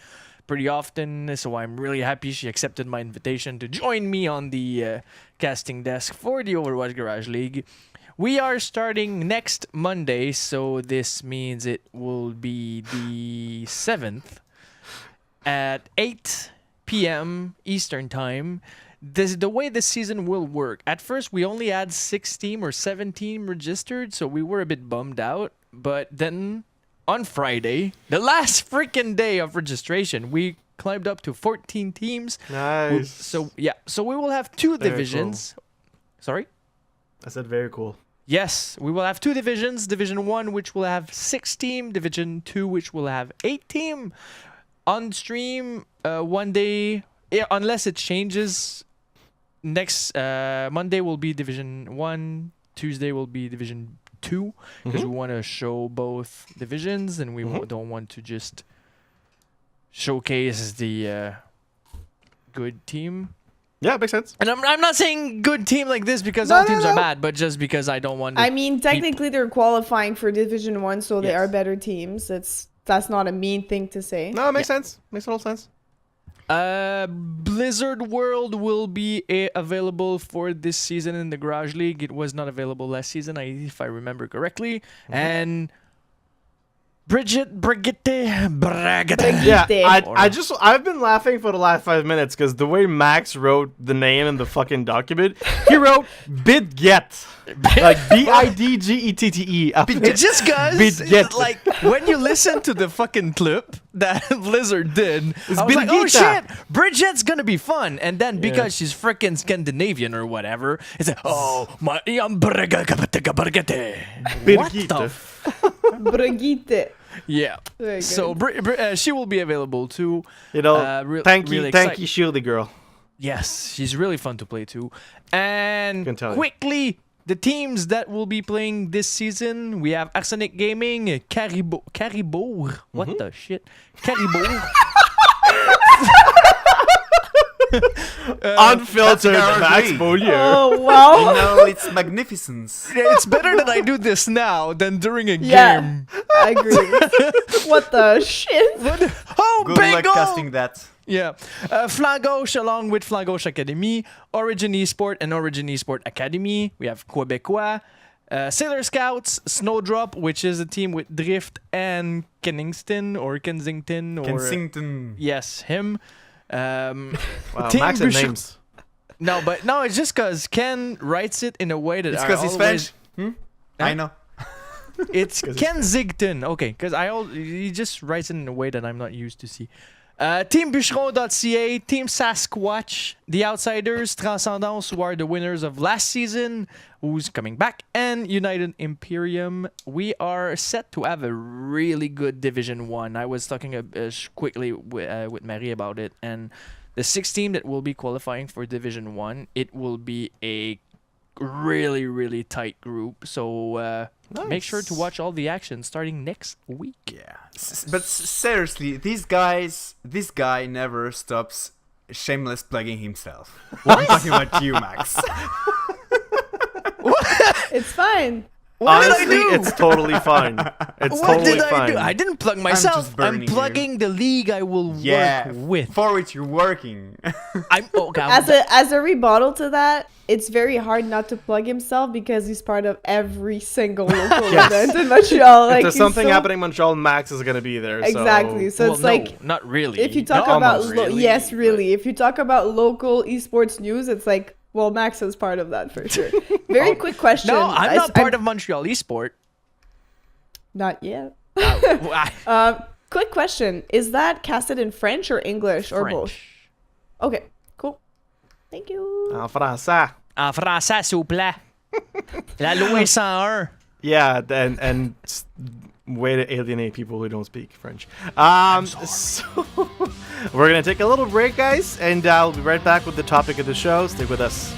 pretty often, so I'm really happy she accepted my invitation to join me on the casting desk for the Overwatch Garage League. We are starting next Monday, so this means it will be the 7th at 8 p.m. Eastern Time. The way the season will work, at first we only had 6 team or 7 team registered, so we were a bit bummed out. But then on Friday, the last freaking day of registration, we climbed up to 14 teams. Nice. So we will have two Very divisions. Sorry? I said very cool. Yes, we will have two divisions. Division 1, which will have 6 team. Division 2, which will have 8 team. On stream, one day, unless it changes, next Monday will be Division 1. Tuesday will be Division 2. Because we want to show both divisions. And we don't want to just showcase the good team. Yeah, makes sense. And I'm not saying good team like this because all teams are bad, but just because I don't want to. I mean, technically they're qualifying for Division 1, so they Yes. are better teams. That's not a mean thing to say. No, it makes sense. Makes total sense. Blizzard World will be available for this season in the Garage League. It was not available last season, if I remember correctly. And Brigitte. Yeah, I've been laughing for the last 5 minutes because the way Max wrote the name in the fucking document, he wrote Bidget. Like Bidgette. It's just Bidget. because, like, when you listen to the fucking clip that Blizzard did, I was like, oh Birgitta. shit, Bridget's gonna be fun. And then because she's freaking Scandinavian or whatever, it's like, oh, I'm Brigitte. What the Brigitte. Yeah. Very good. So she will be available too. You know, Really thank excited. you, Shieldy girl. Yes, she's really fun to play too. And Can tell you. quickly, the teams that will be playing this season, we have Arsenic Gaming, Caribou. What the shit? Caribou. Unfiltered Garage Max League. Beaulieu. Oh, You wow. know, it's magnificence. It's better that I do this now than during a Yeah. game. I agree. What the shit? Oh, Good big luck goal! casting that. Yeah. Flangoche along with Flangoche Academy, Origin Esport and Origin Esport Academy. We have Quebecois, Sailor Scouts, Snowdrop, which is a team with Drift and Kensington. Kensington. Yes, him. Wow, Team Max and Boucher- names. No, it's just because Ken writes it in a way that It's I because he's always- French. I know. It's Kensington. Okay, because he just writes it in a way that I'm not used to see. Team Bûcheron.ca, Team Sasquatch, The Outsiders, Transcendance, who are the winners of last season, who's coming back, and United Imperium. We are set to have a really good Division 1. I was talking quickly with Marie about it, and the 6 team that will be qualifying for Division 1, it will be a really, really tight group. So make sure to watch all the action starting next week. Yeah. But seriously, this guy never stops shameless plugging himself. I'm talking about you, Max. It's fine. What Honestly, did I do? it's totally fine. It's What totally did I fine. do? I didn't plug myself. just I'm burning you. plugging the league I will Yeah. work with. For which you're working. I'm okay. As a rebuttal to that, it's very hard not to plug himself because he's part of every single local Yes. event in Montreal. Like if there's he's something so- happening in Montreal, Max is gonna be there. Exactly. So it's like not really. if you talk Not about almost really, yes, but- really. If you talk about local esports news, it's like, well, Max is part of that for sure. Very quick question. No, I'm not part of Montreal Esport. Not yet. I- Quick question: is that casted in French or English or both? French. Okay, cool. Thank you. En français. En français, s'il vous plaît. La loi 101. Yeah, and way to alienate people who don't speak French. So we're gonna take a little break, guys, and we'll be right back with the topic of the show. Stick with us.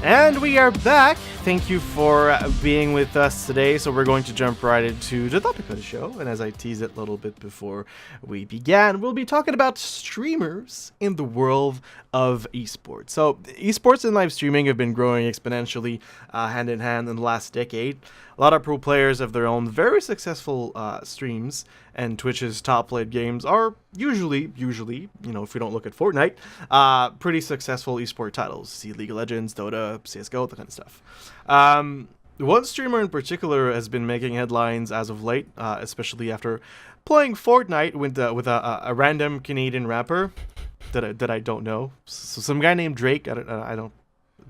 And we are back. Thank you for being with us today. So we're going to jump right into the topic of the show. And as I teased it a little bit before we began, we'll be talking about streamers in the world of esports. So esports and live streaming have been growing exponentially hand in hand in the last decade. A lot of pro players have their own very successful streams, and Twitch's top played games are usually, you know, if we don't look at Fortnite, pretty successful esport titles. See League of Legends, Dota, CSGO, that kind of stuff. one streamer in particular has been making headlines as of late, especially after playing Fortnite with a random Canadian rapper that I don't know. So some guy named Drake. I don't.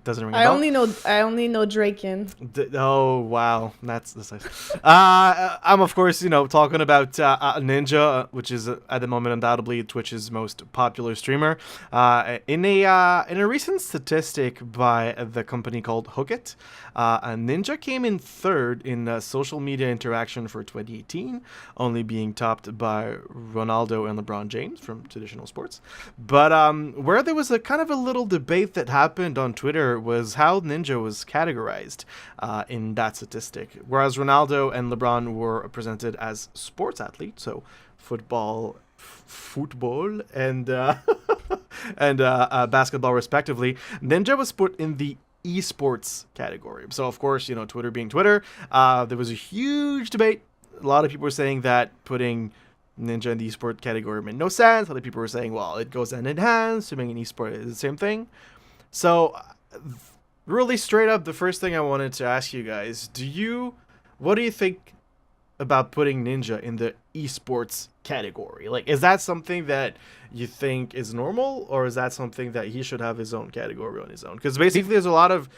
Doesn't ring a bell. I only know Draken. Oh wow, that's nice. I'm of course talking about Ninja, which is at the moment undoubtedly Twitch's most popular streamer. In a recent statistic by the company called Hookit, Ninja came in third in social media interaction for 2018, only being topped by Ronaldo and LeBron James from traditional sports. But where there was a kind of a little debate that happened on Twitter was how Ninja was categorized in that statistic. Whereas Ronaldo and LeBron were presented as sports athletes, so football and and basketball respectively, Ninja was put in the esports category. So of course, Twitter being Twitter, there was a huge debate. A lot of people were saying that putting Ninja in the esport category made no sense. Other people were saying, well, it goes hand in hand, swimming and esport is the same thing. So really straight up, the first thing I wanted to ask you guys, what do you think about putting Ninja in the esports category? Like, is that something that you think is normal, or is that something that he should have his own category on his own? Because basically there's a lot of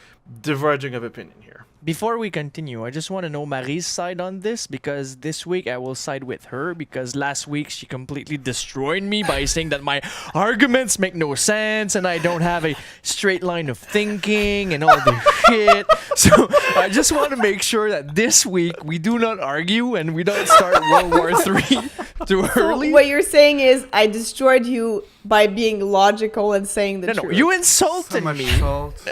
diverging of opinion here. Before we continue, I just want to know Marie's side on this, because this week I will side with her, because last week she completely destroyed me by saying that my arguments make no sense and I don't have a straight line of thinking and all this shit. So I just want to make sure that this week we do not argue and we don't start World War III too early. So what you're saying is I destroyed you by being logical and saying the No, truth. you insulted So much me. salt.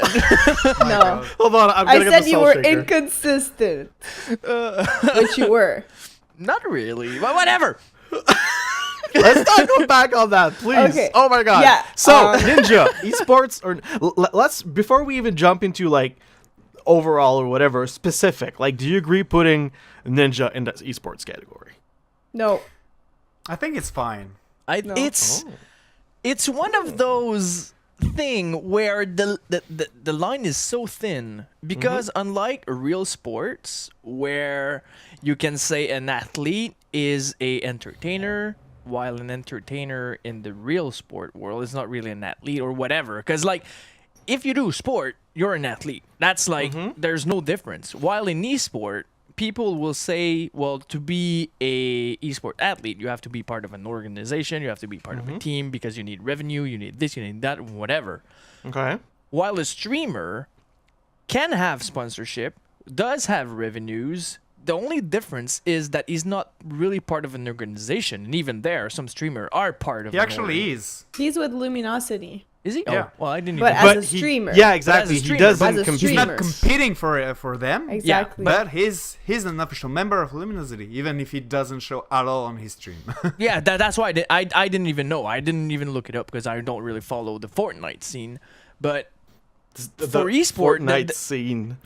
No. Hold on, I'm I gonna get said the you salt were shaker. inconsistent. Which you were. Not really, but whatever. Let's not go back on that, please. Okay. Oh my god. Yeah, So Ninja esports, or let's before we even jump into like overall or whatever specific. Like, do you agree putting Ninja in the esports category? No. I think it's fine. No. It's one of those thing where the line is so thin, because unlike real sports where you can say an athlete is a entertainer, while an entertainer in the real sport world is not really an athlete or whatever, because like if you do sport, you're an athlete. That's like there's no difference. While in esport, people will say, well, to be a esport athlete, you have to be part of an organization, you have to be part of a team, because you need revenue, you need this, you need that, whatever. Okay. While a streamer can have sponsorship, does have revenues, the only difference is that he's not really part of an organization. And even there, some streamers are part of He actually is. He's with Luminosity. Is he? Yeah. Oh, well, I didn't But even... as a he- streamer. Yeah, exactly. He streamer, doesn't as a compete. He's not streamer. competing for them. Exactly. But he's an official member of Luminosity, even if he doesn't show at all on his stream. Yeah, that's why I didn't even know. I didn't even look it up because I don't really follow the Fortnite scene. But The for esport, Fortnite scene.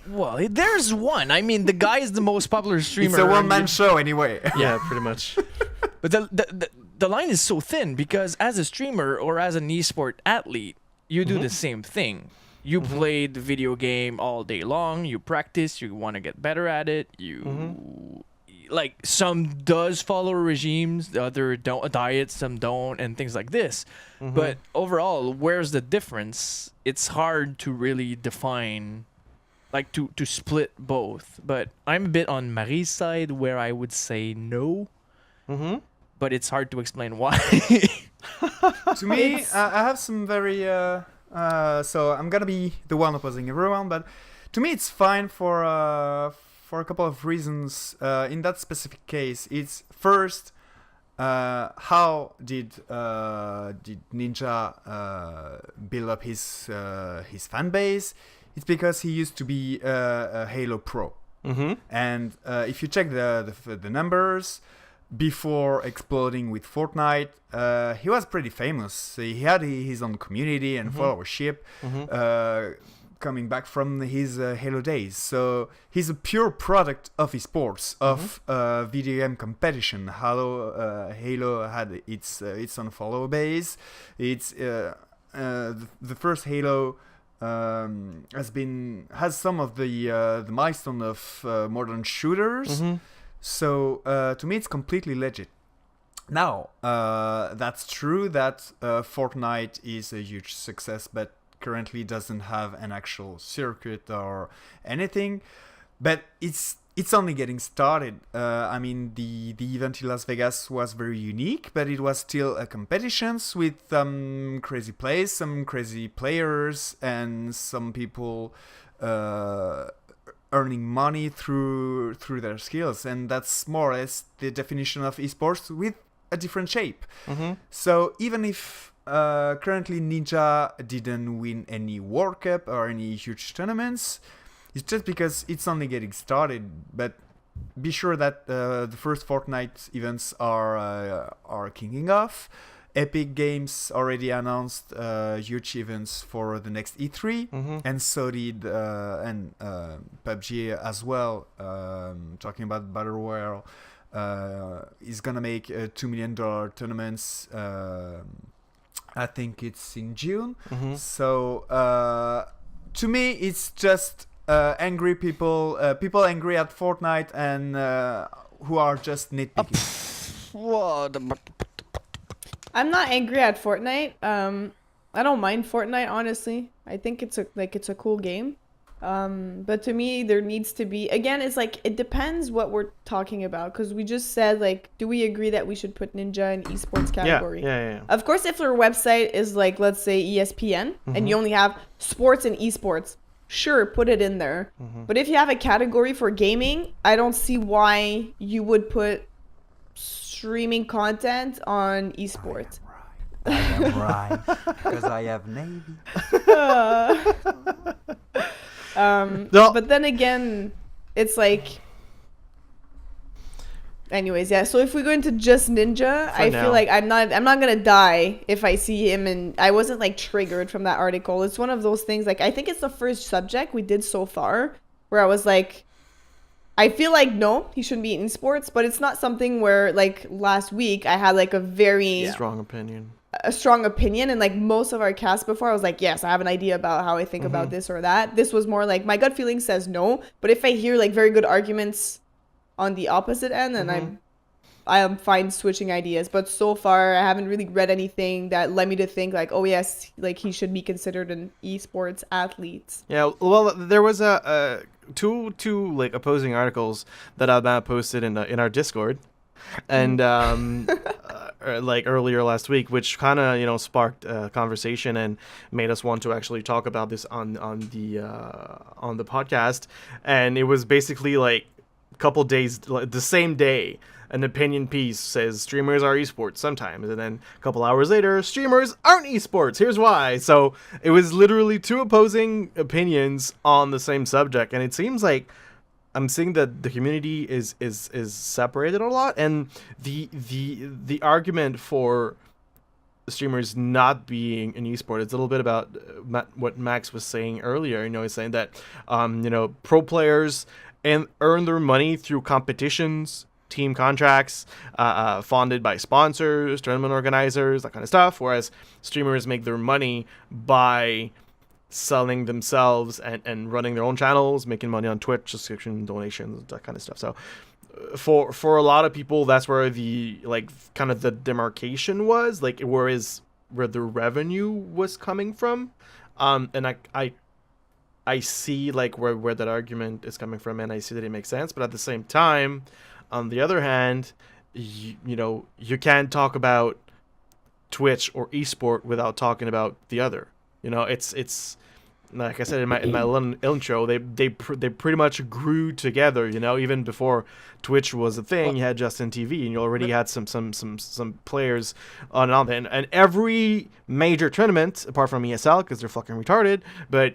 well, there's one. I mean, the guy is the most popular streamer. It's a one-man show anyway. Yeah, pretty much. But the line is so thin, because as a streamer or as an esport athlete, you do the same thing. You play the video game all day long. You practice. You want to get better at it. You like, some does follow regimes, the other don't, diets, some don't, and things like this. But overall, where's the difference? It's hard to really define, like to split both. But I'm a bit on Marie's side, where I would say no. But it's hard to explain why. To me, I have some very so I'm gonna be the one opposing everyone, but to me it's fine for a couple of reasons. In that specific case, it's first, how did Ninja build up his fan base? It's because he used to be a Halo pro, and if you check the numbers, before exploding with Fortnite, he was pretty famous. He had his own community and followership, coming back from his Halo days. So he's a pure product of esports, of video game competition. Halo had its own follower base. It's the first Halo has some of the milestone of modern shooters. So to me, it's completely legit. Now, that's true that Fortnite is a huge success, but currently doesn't have an actual circuit or anything. But it's only getting started. I mean, the event in Las Vegas was very unique, but it was still a competitions with crazy plays, some crazy players, and some people earning money through their skills. And that's more or less the definition of esports with a different shape. So even if currently Ninja didn't win any World Cup or any huge tournaments, it's just because it's only getting started. But be sure that the first Fortnite events are kicking off. Epic Games already announced huge events for the next E3, and so did and PUBG as well. Talking about Battle Royale, is gonna make $2 million tournaments. I think it's in June. So to me, it's just angry people, people angry at Fortnite, and who are just nitpicking. I'm not angry at Fortnite. I don't mind Fortnite, honestly. I think it's a cool game. But to me, there needs to be, again, it's like, it depends what we're talking about. Because we just said, like, do we agree that we should put Ninja in esports category? Yeah. Of course, if their website is like, let's say ESPN, and you only have sports and esports, sure, put it in there. But if you have a category for gaming, I don't see why you would put streaming content on esports. I am right. Because I have Navy. No. But then again, it's like, anyways, yeah. So if we go into just Ninja, I now. feel like I'm not gonna die if I see him, and I wasn't like triggered from that article. It's one of those things, like, I think it's the first subject we did so far where I was like, I feel like, no, he shouldn't be in sports, but it's not something where, like, last week I had like a very Strong opinion. and like most of our cast before, I was like, yes, I have an idea about how I think about this or that. This was more like my gut feeling says no, but if I hear like very good arguments on the opposite end, then I am fine switching ideas. But so far I haven't really read anything that led me to think like, oh yes, like he should be considered an esports athlete. Yeah, well, there was a two like opposing articles that Albin posted in our Discord, and like earlier last week, which kind of sparked a conversation and made us want to actually talk about this on the podcast. And it was basically like a couple days, like, the same day, an opinion piece says streamers are esports sometimes, and then a couple hours later, streamers aren't esports. Here's why. So it was literally two opposing opinions on the same subject, and it seems like I'm seeing that the community is separated a lot, and the argument for streamers not being an esport, it's a little bit about what Max was saying earlier. He's saying that pro players and earn their money through competitions, team contracts, funded by sponsors, tournament organizers, that kind of stuff, whereas streamers make their money by selling themselves and running their own channels, making money on Twitch, subscription, donations, that kind of stuff. So for a lot of people, that's where the kind of the demarcation was, like where the revenue was coming from. And I see like where that argument is coming from, and I see that it makes sense. But at the same time, on the other hand, you can't talk about Twitch or esport without talking about the other. It's like I said in my little intro, they pretty much grew together. Even before Twitch was a thing, you had Justin TV, and you already had some players on and on. And every major tournament, apart from ESL because they're fucking retarded, but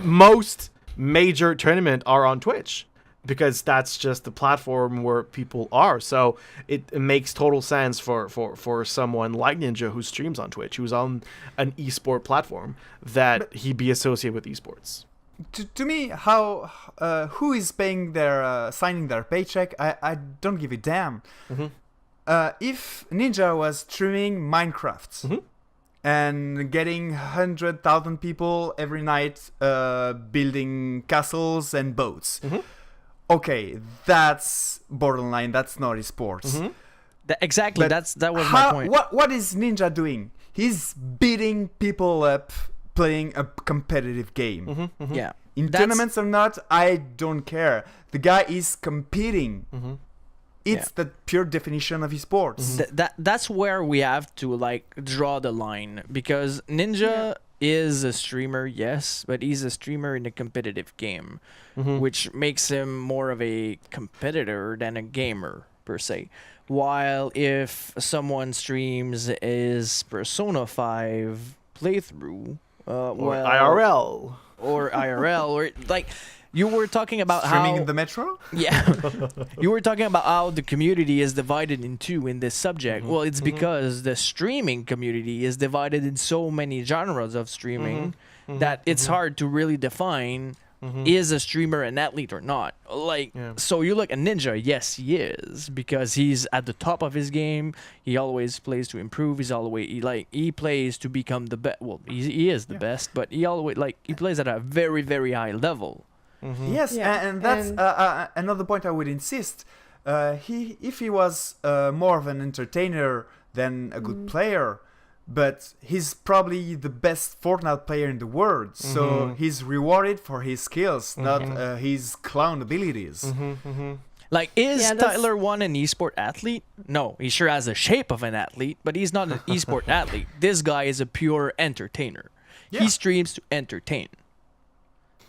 most major tournament are on Twitch, because that's just the platform where people are. So it makes total sense for someone like Ninja who streams on Twitch, who's on an esport platform, that he be associated with esports. To me, how who is paying their signing their paycheck, I don't give a damn. If Ninja was streaming Minecraft and getting 100,000 people every night building castles and boats. Okay, that's borderline. That's not esports. Exactly. But That was my point. What is Ninja doing? He's beating people up playing a competitive game. Yeah. In That's- tournaments or not, I don't care. The guy is competing. It's the pure definition of esports. That's where we have to like draw the line, because Ninja is a streamer, yes, but he's a streamer in a competitive game, which makes him more of a competitor than a gamer per se. While if someone streams is Persona 5 playthrough, Or IRL. or like you were talking about Streaming how in the metro? yeah. You were talking about how the community is divided in two in this subject. Well, it's because the streaming community is divided in so many genres of streaming that it's hard to really define is a streamer an athlete or not. Like, so you look at Ninja, yes, he is, because he's at the top of his game. He always plays to improve. He plays to become the best. Well, he is the best, but he plays at a very, very high level. Yes, Yeah, and that's and- another point I would insist. If he was more of an entertainer than a good player, but he's probably the best Fortnite player in the world, so he's rewarded for his skills, not his clown abilities. Like, is Yeah, that's- Tyler One an esport athlete? No, he sure has the shape of an athlete, but he's not an esport athlete. This guy is a pure entertainer. Yeah. He streams to entertain.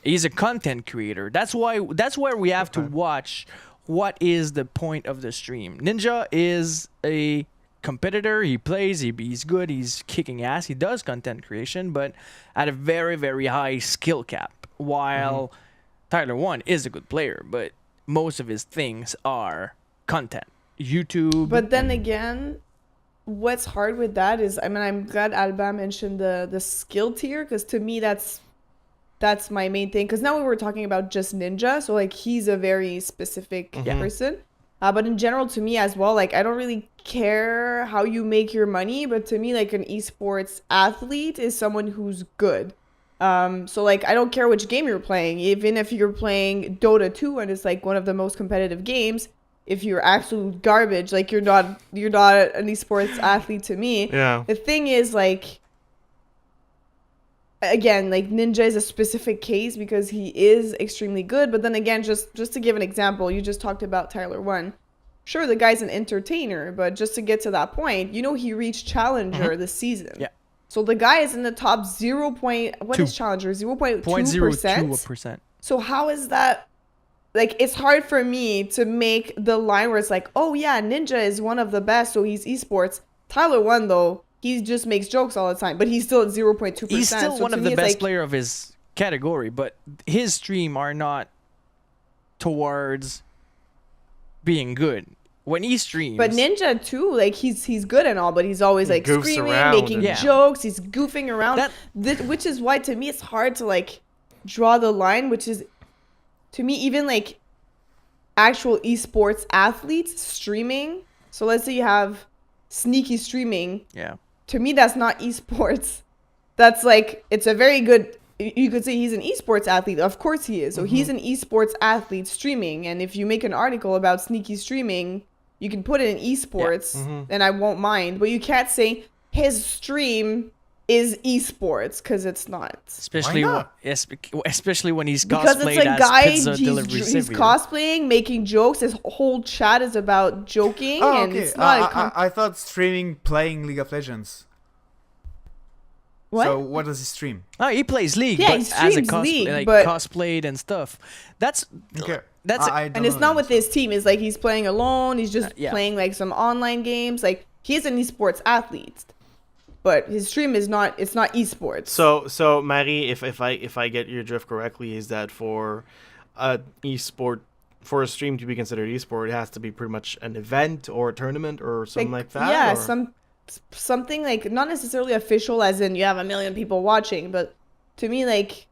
He's a content creator. That's where we have to watch what is the point of the stream. Ninja is a competitor. He plays, he's good, he's kicking ass. He does content creation, but at a very, very high skill cap. While Tyler One is a good player, but most of his things are content. YouTube. But then again, what's hard with that is, I mean, I'm glad Alba mentioned the skill tier, because to me that's my main thing. Because now we were talking about just Ninja, so like he's a very specific person. But in general, to me as well, like I don't really care how you make your money, but to me, like an esports athlete is someone who's good. So like I don't care which game you're playing, even if you're playing Dota 2 and it's like one of the most competitive games. If you're absolute garbage, like you're not an esports athlete to me. Yeah. The thing is, like, again, like Ninja is a specific case because he is extremely good. But then again, just to give an example, you just talked about Tyler One. Sure, the guy's an entertainer, but just to get to that point, he reached Challenger this season. Yeah. So the guy is in the top 0. What Two. is Challenger? 0.2%? 0.02%. So how is that? Like, it's hard for me to make the line where it's like, oh yeah, Ninja is one of the best, so he's esports. Tyler One, though, he just makes jokes all the time, but he's still at 0.2%. He's still So one to of me, the it's best like, player of his category, but his stream are not towards being good. When he streams, But Ninja too, like he's good and all, but he's always like goofs screaming, around making and- Yeah. jokes. He's goofing around, That- which is why to me it's hard to like draw the line. Which is, to me, even like actual esports athletes streaming. So let's say you have sneaky streaming. yeah, To me, that's not esports. That's like, it's a very good. You could say he's an esports athlete. Of course he is. So he's an esports athlete streaming. And if you make an article about sneaky streaming, you can put it in esports, and I won't mind. But you can't say his stream is esports, because it's not. especially not? especially when he's Because cosplayed it's a as guy, pizza delivery he's savior. cosplaying, making jokes. His whole chat is about joking, Oh, and okay. it's not. I thought streaming playing League of Legends. What? So what does he stream? Oh, he plays League, Yeah, but he as a streams cosplay, League, like but- cosplayed and stuff. That's Okay. that's I don't And it's know not with this. his team. It's like he's playing alone. He's just yeah. playing like some online games. Like, he's an esports athlete, but his stream is not. It's not esports. So Marie, if I get your drift correctly, is that for a for a stream to be considered esport, it has to be pretty much an event or a tournament or something like that? Yeah, or? something like not necessarily official, as in you have 1 million people watching, but to me, like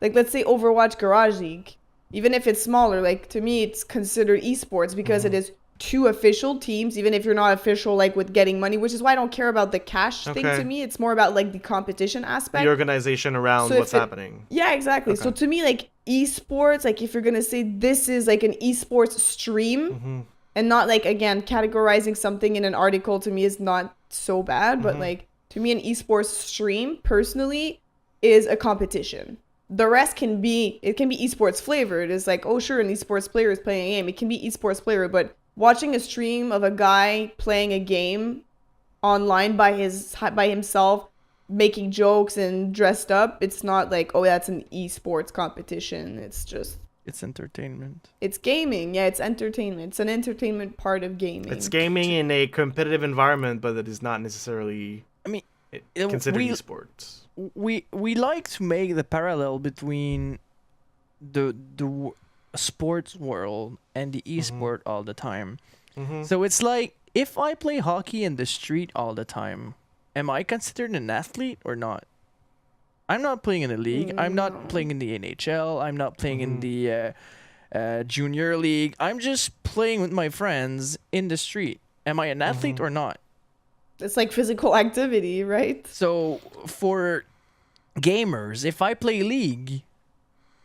let's say Overwatch Garage League, even if it's smaller, like to me it's considered esports because it is two official teams, even if you're not official, like with getting money, which is why I don't care about the cash thing Okay. to me. It's more about like the competition aspect. The organization around So if what's it- happening. Yeah, exactly. So to me, like esports, like if you're gonna say this is like an esports stream and not like, again, categorizing something in an article to me is not so bad, but like to me, an esports stream personally is a competition. The rest can be esports flavored. It's like, oh sure, an esports player is playing a game. It can be esports player, but watching a stream of a guy playing a game online by himself, making jokes and dressed up, it's not like, oh, that's an esports competition. It's just, It's entertainment. it's gaming. Yeah, it's entertainment. It's an entertainment part of gaming. It's gaming in a competitive environment, but it is not necessarily I mean, considered we- esports. we like to make the parallel between the sports world and the esport all the time. So it's like, if I play hockey in the street all the time, am I considered an athlete or not? I'm not playing in the league. I'm not playing in the NHL. I'm not playing in the junior league. I'm just playing with my friends in the street. Am I an athlete or not? It's like physical activity, right? So for gamers, if I play league,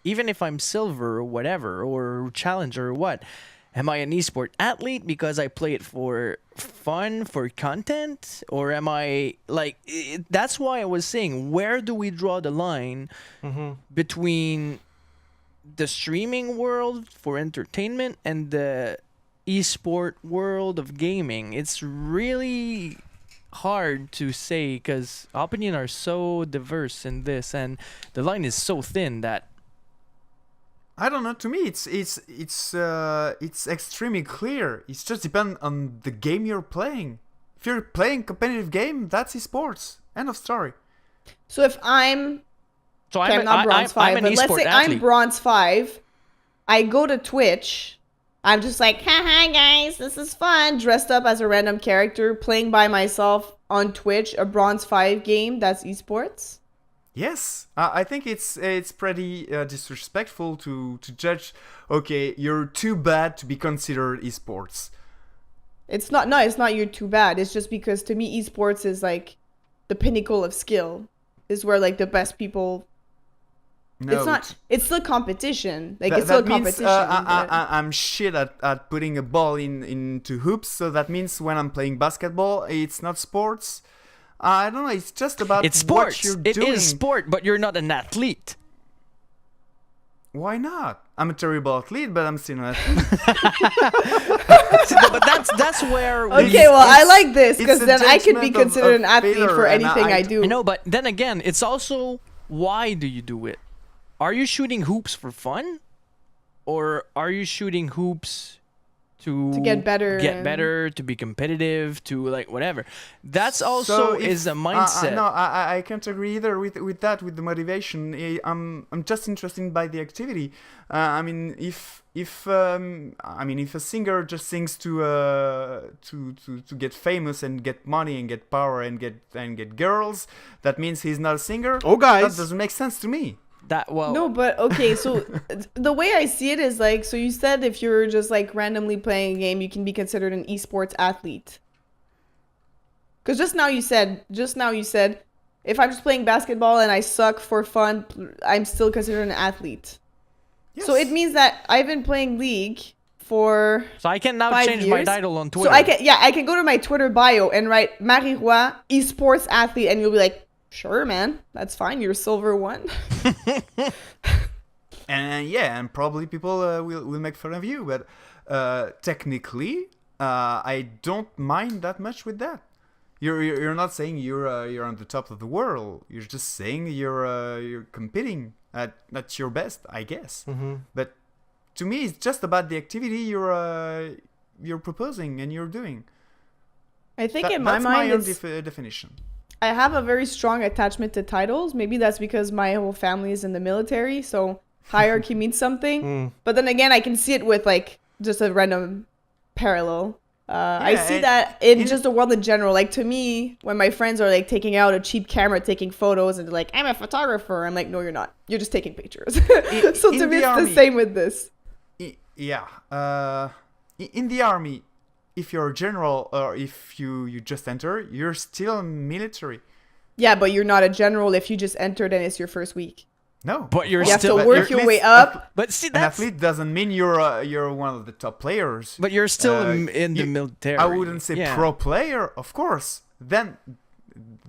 even if I'm silver or whatever, or challenger or what, am I an esport athlete because I play it for fun, for content? Or am I like, that's why I was saying, where do we draw the line between the streaming world for entertainment and the esport world of gaming? It's really hard to say because opinions are so diverse in this, and the line is so thin that I don't know. To me, it's extremely clear. It's just depend on the game you're playing. If you're playing competitive game, that's esports. End of story. So if I'm so okay, I'm not bronze 5, I'm but an let's esport say athlete. I'm bronze 5. I go to Twitch. I'm just like, haha, guys, this is fun. Dressed up as a random character, playing by myself on Twitch, a bronze 5 game. That's esports. Yes, I think it's pretty disrespectful to judge. Okay, you're too bad to be considered esports. It's not. No, it's not. You're too bad. It's just because to me, esports is like the pinnacle of skill. Is where like the best people. No, It's not. It's still competition. Like that, it's still that means competition. I, but- I'm shit at putting a ball into hoops. So that means when I'm playing basketball, it's not sports. I don't know. It's just about It's what sports. you're It doing. is sport, but you're not an athlete. Why not? I'm a terrible athlete, but I'm still an athlete. But that's where we, Okay, well, I it's- like this because it's a then I could be judgment of considered an athlete failure, for and anything I do. I know, but then again, it's also, why do you do it? Are you shooting hoops for fun, or are you shooting hoops to get better and- to be competitive, to like whatever? That's also if- is a mindset. no, I can't agree either with that, with the motivation. I'm just interested by the activity. I mean, if a singer just sings to get famous and get money and get power and get girls, that means he's not a singer. Oh, guys. That doesn't make sense to me. That well, No, but okay, so the way I see it is like, so you said if you're just like randomly playing a game, you can be considered an esports athlete. Because just now you said, if I'm just playing basketball and I suck for fun, I'm still considered an athlete. So Yes. it means that I've been playing League for so I can now 5 change my years. title on Twitter. So I can go to my Twitter bio and write Marie Roy, esports athlete, and you'll be like, sure, man, that's fine. You're silver 1. And probably people will make fun of you, but technically, I don't mind that much with that. You're not saying you're on the top of the world. You're just saying you're competing at your best, I guess. But to me, it's just about the activity you're proposing and you're doing. I think in my That's mind, my own it's, definition. I have a very strong attachment to titles. Maybe that's because my whole family is in the military, so hierarchy means something. But then again, I can see it with like just a random parallel. I Yeah, see and that in in- just the world in general. Like to me, when my friends are like taking out a cheap camera, taking photos, and they're like, "I'm a photographer," I'm like, "No, you're not. You're just taking pictures." So in to me, the it's army- the same with this. Yeah. In the army, if you're a general or if you just enter, you're still military. Yeah, but you're not a general if you just entered and it's your first week. No, But you're You have still to work your way up. But see, An that's athlete doesn't mean you're one of the top players. but you're still in the you- military. I wouldn't say Yeah. pro player, of course. Then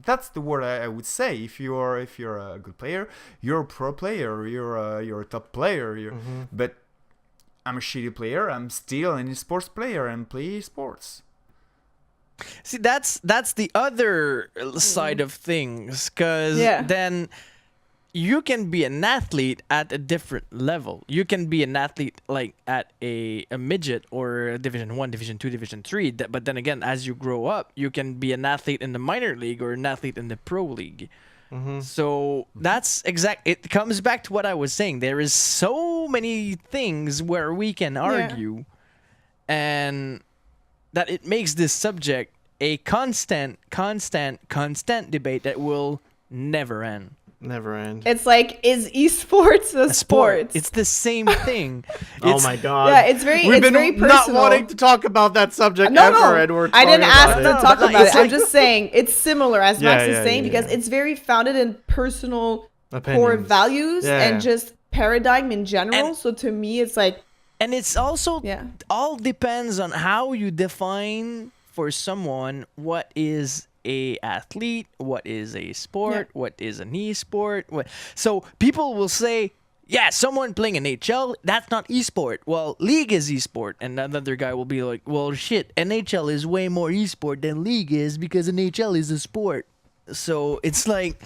that's the word I would say. If you're a good player, you're a pro player. You're a top player. But I'm a shitty player. I'm still an esports player and play esports. See, that's the other side of things, because Yeah. then you can be an athlete at a different level. You can be an athlete like at a midget or a Division 1, Division 2, Division 3. But then again, as you grow up, you can be an athlete in the minor league or an athlete in the pro league. So that's it comes back to what I was saying. There is so many things where we can argue, and that it makes this subject a constant debate that will never end. Never end. It's like, is esports a sport? It's the same thing. Oh It's- my god. Yeah, it's very We've been very not personal. wanting to talk about that subject No, ever, no, and we're I didn't talking ask about to it. No, talk but about it's it. I'm like- just saying it's similar, as Yeah, Max is yeah, saying, yeah, because yeah. it's very founded in personal core Opinions. values Yeah. and just paradigm in general. And- So to me, it's like, And it's also Yeah. all depends on how you define for someone what is a athlete, what is a sport, what is an esport. So people will say, yeah, someone playing an NHL, that's not esport. Well, league is esport. And another guy will be like, well, shit, NHL is way more esport than league is because NHL is a sport. So it's like,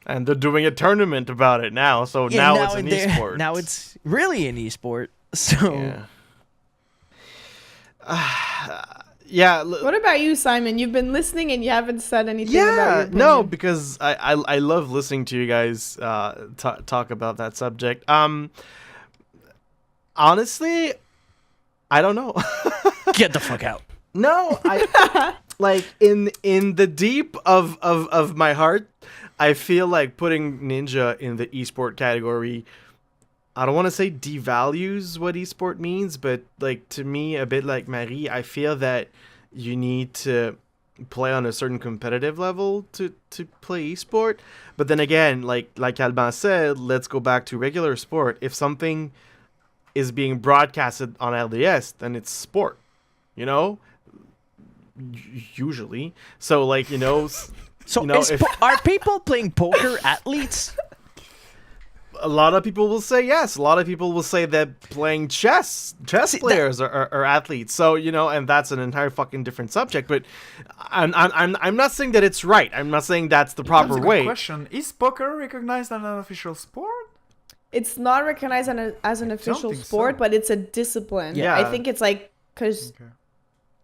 And they're doing a tournament about it now, so now it's an esport. Now it's really an esport. So Yeah. what about you, Simon? You've been listening and you haven't said anything about your Yeah, opinion. no, because I love listening to you guys talk about that subject. Honestly, I don't know. get the fuck out. No, I like in the deep of my heart, I feel like putting Ninja in the esport category, I don't want to say devalues what esport means, but like to me, a bit like Marie, I feel that you need to play on a certain competitive level to play esport. But then again, like Alban said, let's go back to regular sport. If something is being broadcasted on LDS, then it's sport, you know? Usually. So like, you know, So you know, if are people playing poker athletes? a lot of people will say yes, a lot of people will say that playing chess players are athletes. So, you know, and that's an entire fucking different subject, but I'm not saying that it's right. I'm not saying that's the proper That's a good way. question. Is poker recognized as an official sport? It's not recognized as an official think sport, so. but it's a discipline. Yeah. I think it's like, because Okay.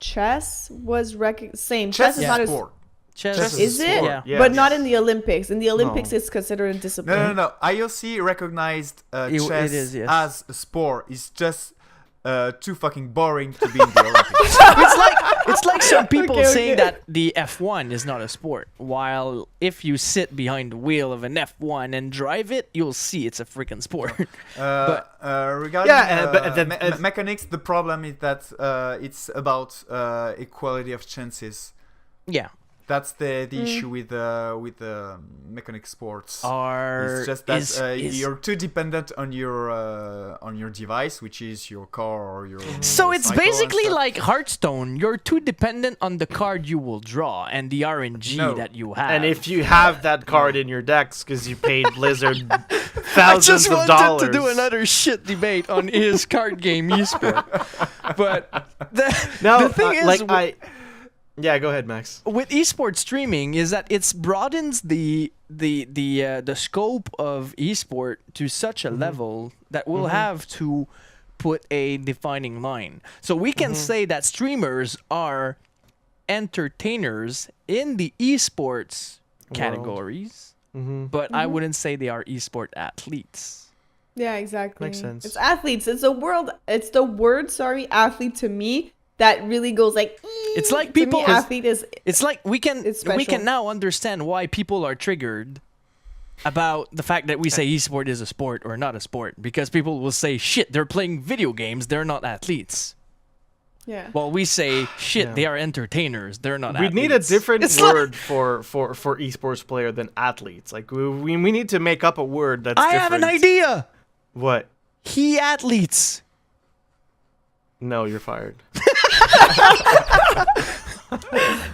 chess was same. Chess Chess is is not a sport. Chess Chess Is it? Yeah. Yeah. But not in the Olympics. In the Olympics, No. it's considered a discipline. No. IOC recognized It chess is, yes. as a sport. It's just too fucking boring to be in the Olympics. It's like some people Okay, saying okay. that the F1 is not a sport, while if you sit behind the wheel of an F1 and drive it, you'll see it's a freaking sport. Regarding Yeah, but that- mechanics, the problem is that it's about equality of chances. Yeah. That's the issue with mechanic sports. Are It's just that is- you're too dependent on your device, which is your car or your. So it's motorcycle and basically stuff. like Hearthstone. You're too dependent on the card you will draw and the RNG No. that you have. And if you have that card in your decks because you paid Blizzard I thousands just of wanted dollars. to do another shit debate on his card game esport, but the thing is, yeah, go ahead, Max. with esports streaming is that it's broadens the scope of esport to such a level that we'll have to put a defining line. So we can say that streamers are entertainers in the esports categories, but I wouldn't say they are esport athletes. Yeah, exactly. Makes sense. It's athletes. It's the word, athlete to me that really goes like. It's like to people me, athlete is. It's like we can It's special. now understand why people are triggered about the fact that we say esport is a sport or not a sport, because people will say shit, they're playing video games, they're not athletes. Yeah. Well, we say shit. Yeah. They are entertainers. They're not. We need a athletes. different It's like- word for esports player than athletes. Like we need to make up a word that's I different. have an idea. What? He athletes. No, you're fired.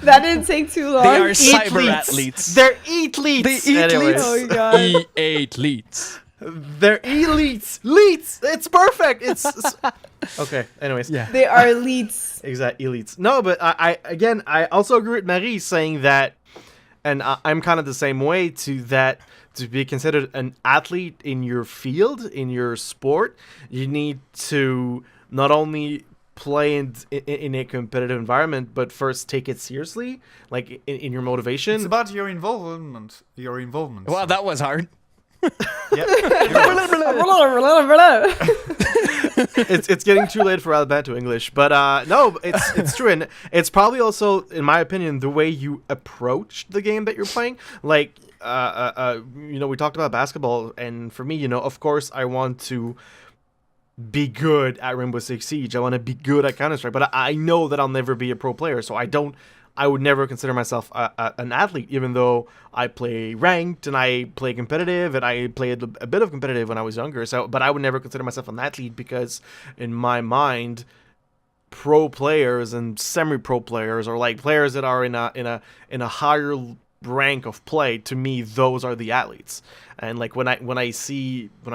That didn't take too long. They are cyber Eatleets. athletes. They're eatleets. They eat Anyways. leets. Oh my god. E-athletes. They're elites. Leets. It's perfect. It's okay. Anyways. Yeah. They are elites. Exact elites. No, but I also agree with Marie saying that, and I'm kind of the same way to that. To be considered an athlete in your field, in your sport, you need to not only play in a competitive environment, but first take it seriously, like in your motivation. It's about your involvement. Your involvement. Wow, that was hard. Yeah. It's getting too late for Alberto English, but no, it's true, and it's probably also, in my opinion, the way you approach the game that you're playing. Like, we talked about basketball, and for me, of course, I want to be good at Rainbow Six Siege. I want to be good at Counter-Strike, but I know that I'll never be a pro player, so I would never consider myself an athlete, even though I play ranked and I play competitive and I played a bit of competitive when I was younger. So, but I would never consider myself an athlete because, in my mind, pro players and semi-pro players, or like players that are in a higher rank of play, to me, those are the athletes. And like when I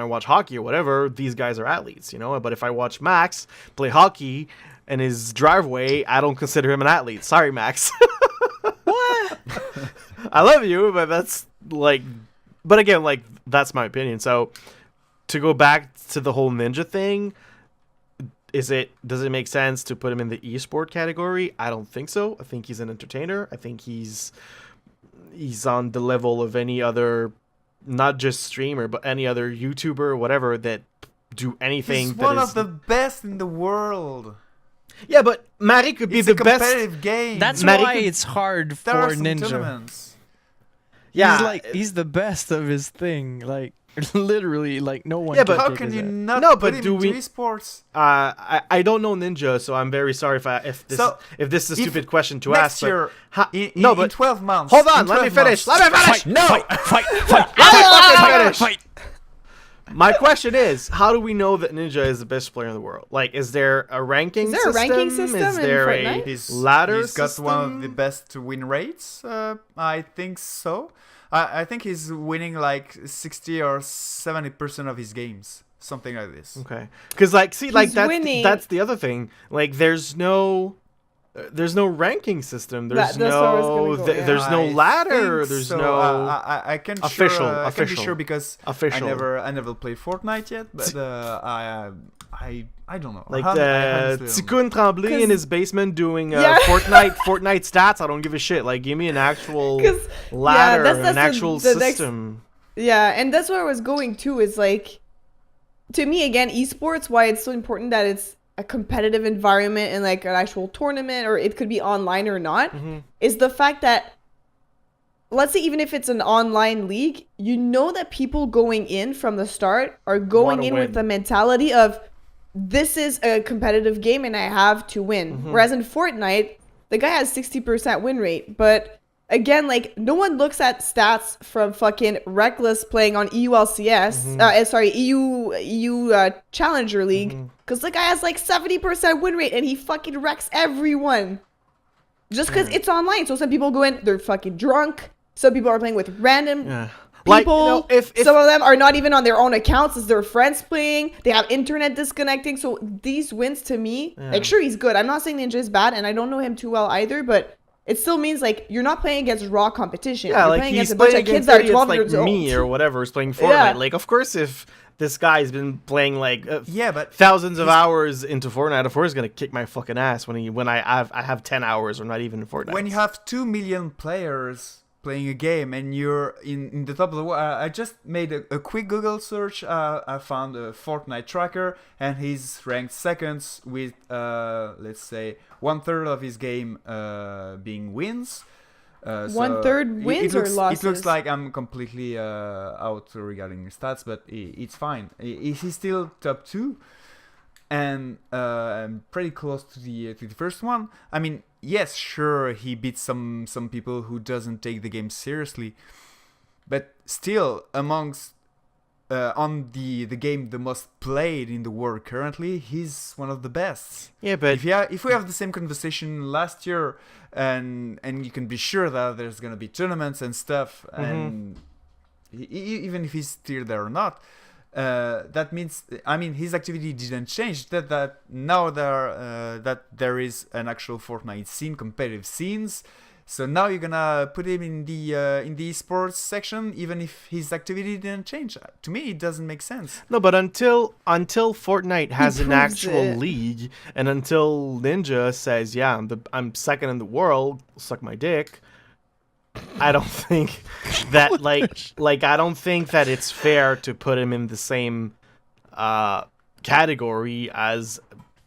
watch hockey or whatever, these guys are athletes, But if I watch Max play hockey in his driveway, I don't consider him an athlete. Sorry, Max. What? I love you, but that's like, but again, like, that's my opinion. So to go back to the whole ninja thing, does it make sense to put him in the esport category? I don't think so. I think he's an entertainer. I think he's on the level of any other, not just streamer, but any other YouTuber, whatever, that do anything. He's that one is, of the best in the world. Yeah, but Marie could be It's the a best. competitive game. That's Maddie why could- it's hard there are for some Ninja. tournaments. Yeah, he's the best of his thing. Like literally, like no one. Yeah, can but How kick can his you ass. not No, put but him do into we- esports? I don't know Ninja, so I'm very sorry if this So, is a if stupid question to Next ask. But year, in 12 months. hold on, in let me 12 finish. months- Let me finish. No! Fight! Finish. My question is, how do we know that Ninja is the best player in the world? Like, is there a ranking Is there a system? ranking system Is in there Fortnite? He's ladder He's got one of the system? best win rates. I think so. I think he's winning like 60 or 70% of his games, something like this. Okay, because like, see, like He's that's winning. that's the other thing. Like, there's no ranking system. There's That's where I was gonna go, yeah. there's no I ladder. think There's so. no I can official- I can be official. sure because official. I never played Fortnite yet, but I don't know. Like I the honestly don't know. Tikkun Tremblay in 'Cause- his basement doing Yeah. Fortnite stats. I don't give a shit. Like, give me an actual 'Cause, ladder, that's an the- actual the next- system. Yeah, and that's where I was going too. Is like, to me again, esports. Why it's so important that it's a competitive environment and like an actual tournament, or it could be online or not, is the fact that, let's say, even if it's an online league, you know that people going in from the start are going Wanna in win. with the mentality of, this is a competitive game and I have to win. Whereas in Fortnite, the guy has 60% win rate, but again, like, no one looks at stats from fucking Reckless playing on EULCS, EU Challenger League, because the guy has like 70% win rate and he fucking wrecks everyone. Just because it's online. So some people go in, they're fucking drunk. Some people are playing with random Yeah. people. Like, if Some of them are not even on their own accounts, as their friends playing. They have internet disconnecting. So these wins, to me, like, sure, he's good. I'm not saying Ninja is bad, and I don't know him too well either, but it still means, like, you're not playing against raw competition. yeah, You're like, playing he's against a bunch playing of kids against that are idiots 12 like years old. me or whatever is playing Fortnite. Yeah. Like, of course, if this guy's been playing like Yeah, but thousands of hours into Fortnite, of course he's gonna kick my fucking ass when I have 10 hours or not even in Fortnite. when you have 2 million players playing a game and you're in the top of the world, I just made a quick Google search. I found a Fortnite tracker, and he's ranked seconds with let's say 1/3 of his game being wins. So 1/3 wins or It losses? looks like I'm completely out regarding stats, but it's fine. He's still top 2. and I'm pretty close to the first one. I mean, yes, sure, he beats some people who doesn't take the game seriously, but still, amongst on the game the most played in the world currently, he's one of the best. Yeah, but If we have the same conversation last year, and you can be sure that there's gonna be tournaments and stuff, and even if he's still there or not, that means, I mean, his activity didn't change. That now there is an actual Fortnite scene, competitive scenes. So now you're gonna put him in the esports section, even if his activity didn't change. To me, it doesn't make sense. no, but until Fortnite has an proves actual it. league, and until Ninja says, "Yeah, I'm second in the world, suck my dick," I don't think that like I don't think that it's fair to put him in the same category as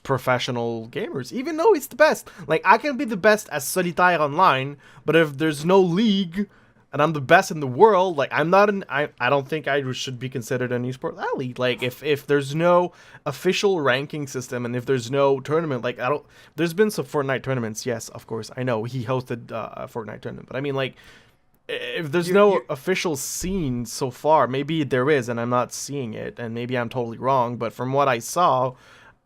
professional gamers, even though it's the best. Like, I can be the best as Solitaire online, but if there's no league and I'm the best in the world, like, I don't think I should be considered an esports athlete. Like, if there's no official ranking system and if there's no tournament, like, there's been some Fortnite tournaments, yes, of course, I know he hosted a Fortnite tournament, but I mean, like, if there's no official scene so far, maybe there is and I'm not seeing it, and maybe I'm totally wrong, but from what I saw,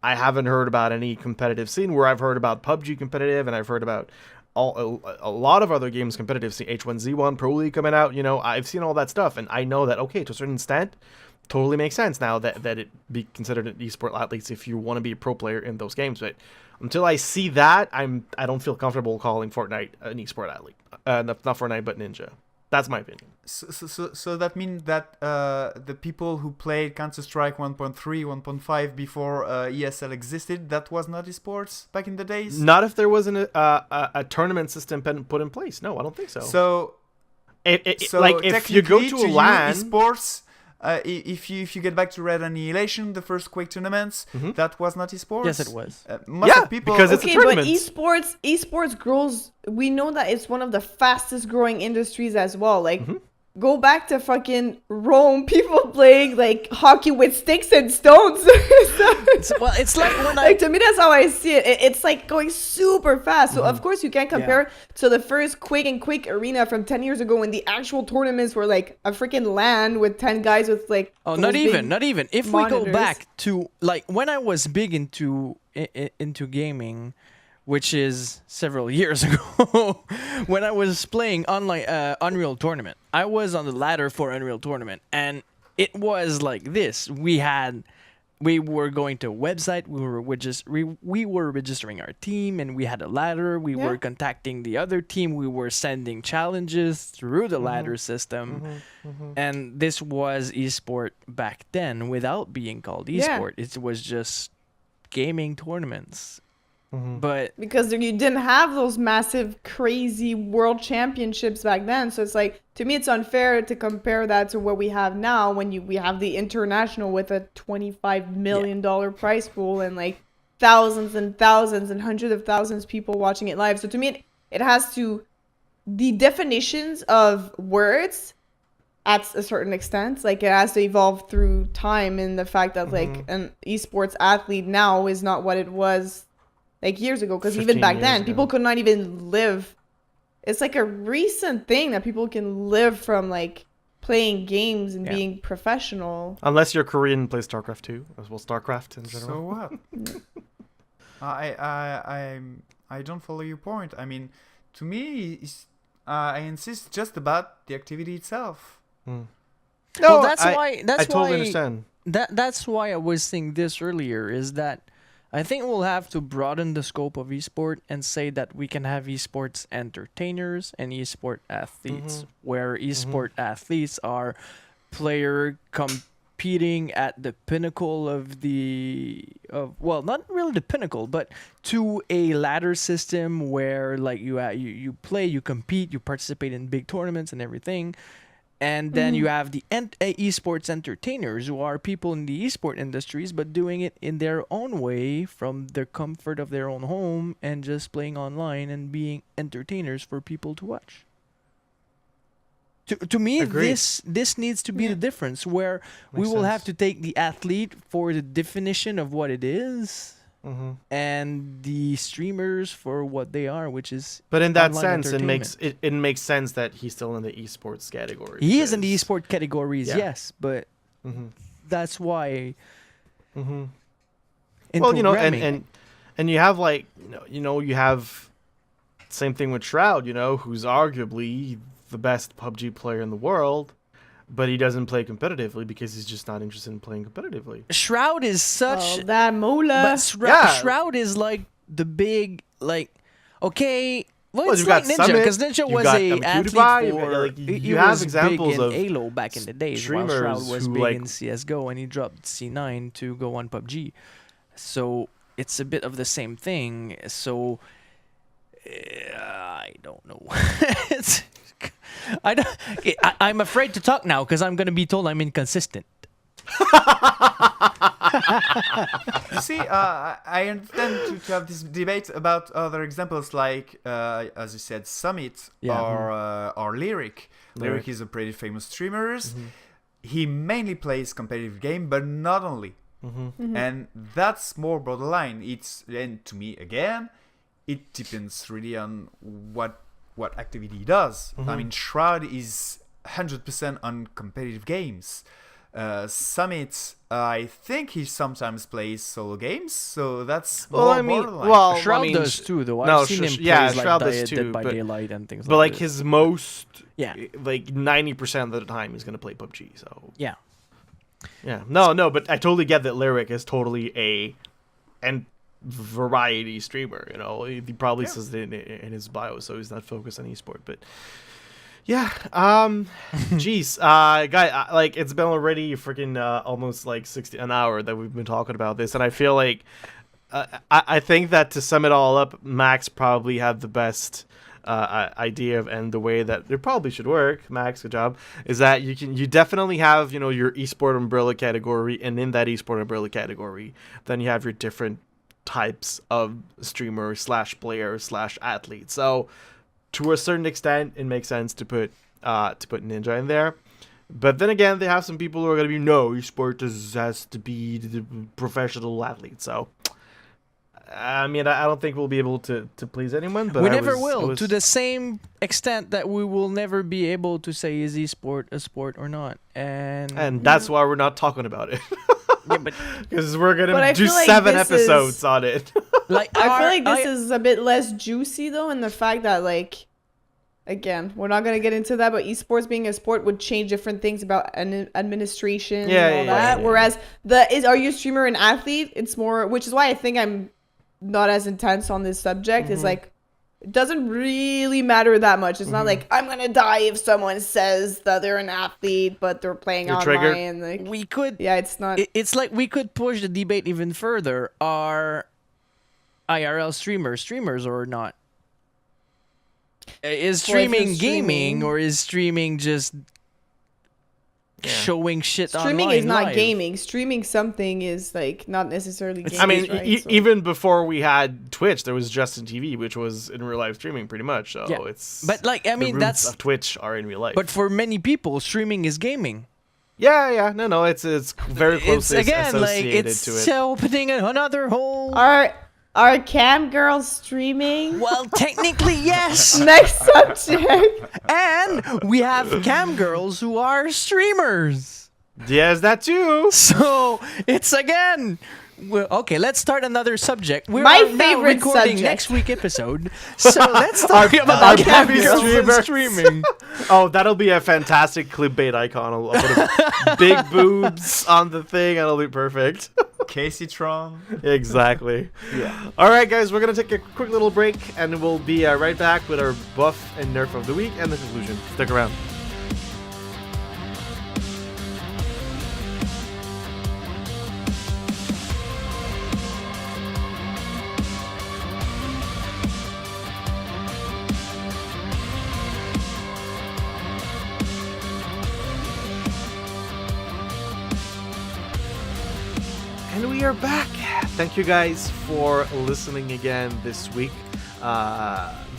I haven't heard about any competitive scene. Where I've heard about PUBG competitive, and I've heard about a lot of other games competitive. See H1Z1 Pro League coming out. You know, I've seen all that stuff, and I know that, okay, to a certain extent, totally makes sense now that it be considered an esport athletes if you want to be a pro player in those games. But until I see that, I don't feel comfortable calling Fortnite an esport athlete. Not Fortnite, but Ninja. That's my opinion. So that means that the people who played Counter-Strike 1.3, 1.5 before ESL existed, that was not esports back in the days? Not if there wasn't a tournament system put in place. No, I don't think so. So like, if you go to a LAN, esports, if you get back to Red Annihilation, the first Quake tournaments, that was not esports. Yes, it was. Yeah, of people, because it's a Okay, but tournament. esports grows. We know that it's one of the fastest growing industries as well. Like, go back to fucking Rome. People playing like hockey with sticks and stones. Well, it's like when Like, to me, that's how I see it. It's like going super fast. So of course you can't compare to the first Quake and Quake Arena from 10 years ago when the actual tournaments were like a freaking LAN with 10 guys with like. Oh, those not big even. If we go monitors. back to like when I was big into gaming, which is several years ago, when I was playing online Unreal Tournament, I was on the ladder for Unreal Tournament, and it was like this. We were going to a website. We were registering our team, and we had a ladder. We were contacting the other team. We were sending challenges through the ladder system, and this was esport back then, without being called esport. It was just gaming tournaments. But because you didn't have those massive, crazy world championships back then. So it's like, to me, it's unfair to compare that to what we have now when we have the international with a $25 million prize pool and like thousands and thousands and hundreds of thousands of people watching it live. So to me, it has to, the definitions of words at a certain extent, like, it has to evolve through time, and the fact that like an esports athlete now is not what it was like years ago, because even 15 back years then ago. people could not even live. It's like a recent thing that people can live from like playing games and being professional. Unless you're Korean and play StarCraft 2, as well, StarCraft in general. So what? I don't follow your point. I mean, to me, I insist just about the activity itself. No, well, that's I why totally understand. That's why I was saying this earlier, is that I think we'll have to broaden the scope of esport and say that we can have esports entertainers and esport athletes, where esport athletes are player competing at the pinnacle of well, not really the pinnacle, but to a ladder system where like you play, you compete, you participate in big tournaments and everything. And then you have the esports entertainers, who are people in the esport industries, but doing it in their own way from the comfort of their own home and just playing online and being entertainers for people to watch. To me, Agreed. this needs to be the difference where we Makes will have sense. to take the athlete for the definition of what it is, Mm-hmm. and the streamers for what they are, which is But in that online sense, it entertainment. makes sense that he's still in the esports category. He is in the because- esport categories, Yeah. yes, but Mhm. that's why. Mhm. In Well, you know, programming- and you have like you have same thing with Shroud, who's arguably the best PUBG player in the world, but he doesn't play competitively because he's just not interested in playing competitively. Shroud is such. Oh, that mola. But Yeah. Shroud is like the big okay. Well, Well, it's you've like got Ninja Summit, because Ninja you've was got, a PewDiePie, athlete you've got, for. like, he you have was examples big in of Halo back in the days, while streamers Shroud was who, big like- in CS:GO, and he dropped C9 to go on PUBG. So it's a bit of the same thing. So I don't know. It's, I'm afraid to talk now because I'm gonna be told I'm inconsistent. You see, I understand to have this debate about other examples like, as you said, Summit Yeah. or Lyric. Lyric is a pretty famous streamer. He mainly plays competitive game, but not only. And that's more borderline. And to me, again, it depends really on what activity he does. I mean, Shroud is 100% on competitive games. Summit, I think he sometimes plays solo games, so that's Well, more I mean, borderline. well, Shroud I mean, does too, though. no, I've seen him play yeah, like Shroud does Dead too, by but- Daylight and things But like that. his most, Yeah. like 90% of the time, he's gonna play PUBG. So Yeah. yeah, no, but I totally get that Lyric is totally and variety streamer. He probably says it in his bio, so he's not focused on esport. But yeah, jeez, guy, like it's been already freaking almost like 60 an hour that we've been talking about this, and I feel like I think that to sum it all up, Max probably had the best idea of, and the way that it probably should work. Max, good job. Is that you definitely have your esport umbrella category, and in that esport umbrella category, then you have your different types of streamer / player / athlete. So to a certain extent, it makes sense to put Ninja in there. But then again, they have some people who are going to be, no, esport has to be the professional athlete. So I mean, I don't think we'll be able to please anyone. But We I never was- will, I was- to the same extent that we will never be able to say is esport a sport or not. And that's why we're not talking about it. yeah, but Because we're But gonna I do feel like 7 this episodes is- on it. like I feel like this is a bit less juicy though, in the fact that like, again, we're not gonna get into that, but esports being a sport would change different things about administration Yeah, and all yeah, that. yeah. Whereas are you a streamer an athlete? It's more, which is why I think I'm not as intense on this subject. Is like, it doesn't really matter that much. It's not like I'm gonna die if someone says that they're an athlete but they're playing You're online. triggered. Like, we could yeah, it's not. it's like we could push the debate even further. Are IRL streamers or not? Is streaming gaming, or is streaming just showing shit Streaming online is not live? gaming. Streaming something is like not necessarily gaming. I mean, right? So- even before we had Twitch, there was Justin TV, which was in real life streaming pretty much. So Yeah. it's. But like, I the mean, roots that's of Twitch are in real life. but for many people, streaming is gaming. yeah, no, it's very It's closely again like associated it's to it. opening another whole. Are cam girls streaming? Well, technically yes, Next subject. and we have cam girls who are streamers. Yes, that too. So it's again. Well, okay, let's start another subject. We're My now favorite recording subject. next week episode. So let's talk our about cam baby girls and streamers. streaming. Oh, that'll be a fantastic clickbait icon. I'll put big boobs on the thing, and it'll be perfect. Casey Tron. Exactly. Yeah. All right, guys, we're gonna take a quick little break, and we'll be right back with our buff and nerf of the week and the conclusion. Stick around. And we are back. Thank you guys for listening again this week.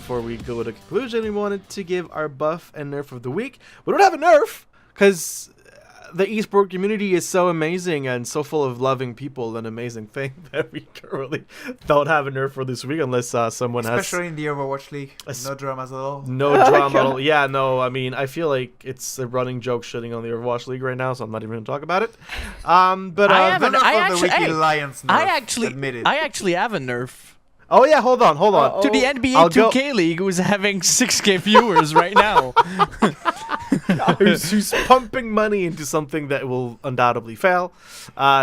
before we go to conclusion, we wanted to give our buff and nerf of the week. We don't have a nerf because the esport community is so amazing and so full of loving people, an amazing thing that we currently don't have a nerf for this week unless someone Especially in the Overwatch League. Es- No dramas at all. no drama. At all. Yeah, no. I mean, I feel like it's a running joke shitting on the Overwatch League right now, so I'm not even going to talk about it. But I have The an- nerf I of actually- the week hey, Alliance nerf. Admit it. I actually have a nerf. oh yeah, hold on. Uh-oh. To the NBA I'll go- 2K League, who's having 6K viewers right now. who's pumping money into something that will undoubtedly fail.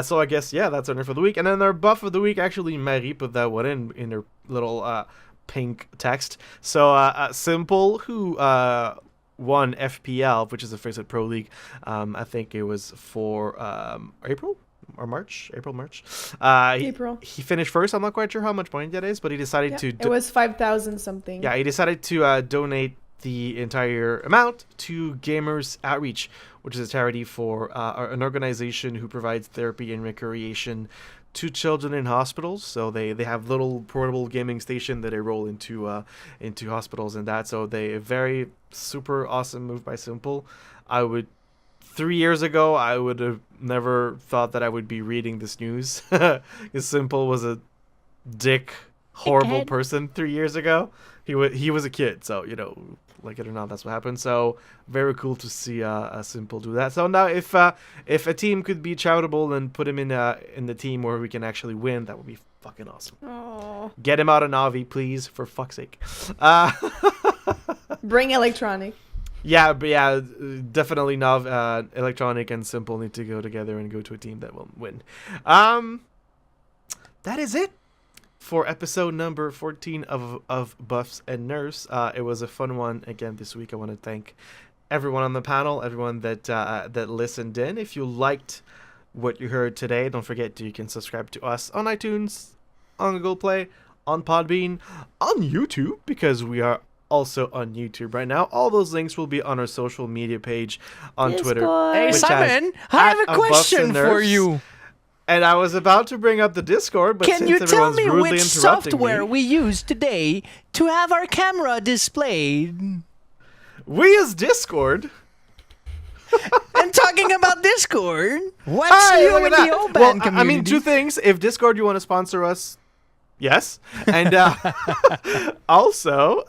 So I guess, yeah, that's our nerf of the week. And then our buff of the week, actually, Marie put that one in her little pink text. So Simple, who won FPL, which is the Face It Pro League, I think it was for April? Or March? March. April. He finished first. I'm not quite sure how much point that is, but he decided Yeah, to... it was 5,000 something. Yeah, he decided to donate the entire amount to Gamers Outreach, which is a charity for an organization who provides therapy and recreation to children in hospitals. So they have little portable gaming station that they roll into hospitals and that. So a very super awesome move by Simple. 3 years ago, I would have never thought that I would be reading this news. Because Simple was a horrible person 3 years ago. He was a kid, so like it or not, that's what happened. So very cool to see a Simple do that. So now, if a team could be charitable and put him in the team where we can actually win, that would be fucking awesome. Oh. Get him out of Navi, please, for fuck's sake. Bring electronic. Yeah, but yeah, definitely Electronic and Simple need to go together and go to a team that will win. That is it for episode number 14 of Buffs and Nerfs. It was a fun one again this week. I want to thank everyone on the panel, everyone that listened in. If you liked what you heard today, don't forget you can subscribe to us on iTunes, on Google Play, on Podbean, on YouTube, because we are also on YouTube right now. All those links will be on our social media page on Twitter. Discord. Hey, which Simon, has I have at a Buffs question and for Nerfs. you. And I was about to bring up the Discord, but Can since you tell everyone's me rudely which interrupting software me, we used today to have our camera displayed? we use Discord. And talking about Discord, what's Hey, new look in at the that. O-Band Well, community? I mean, two things. If Discord, you want to sponsor us, yes. And also,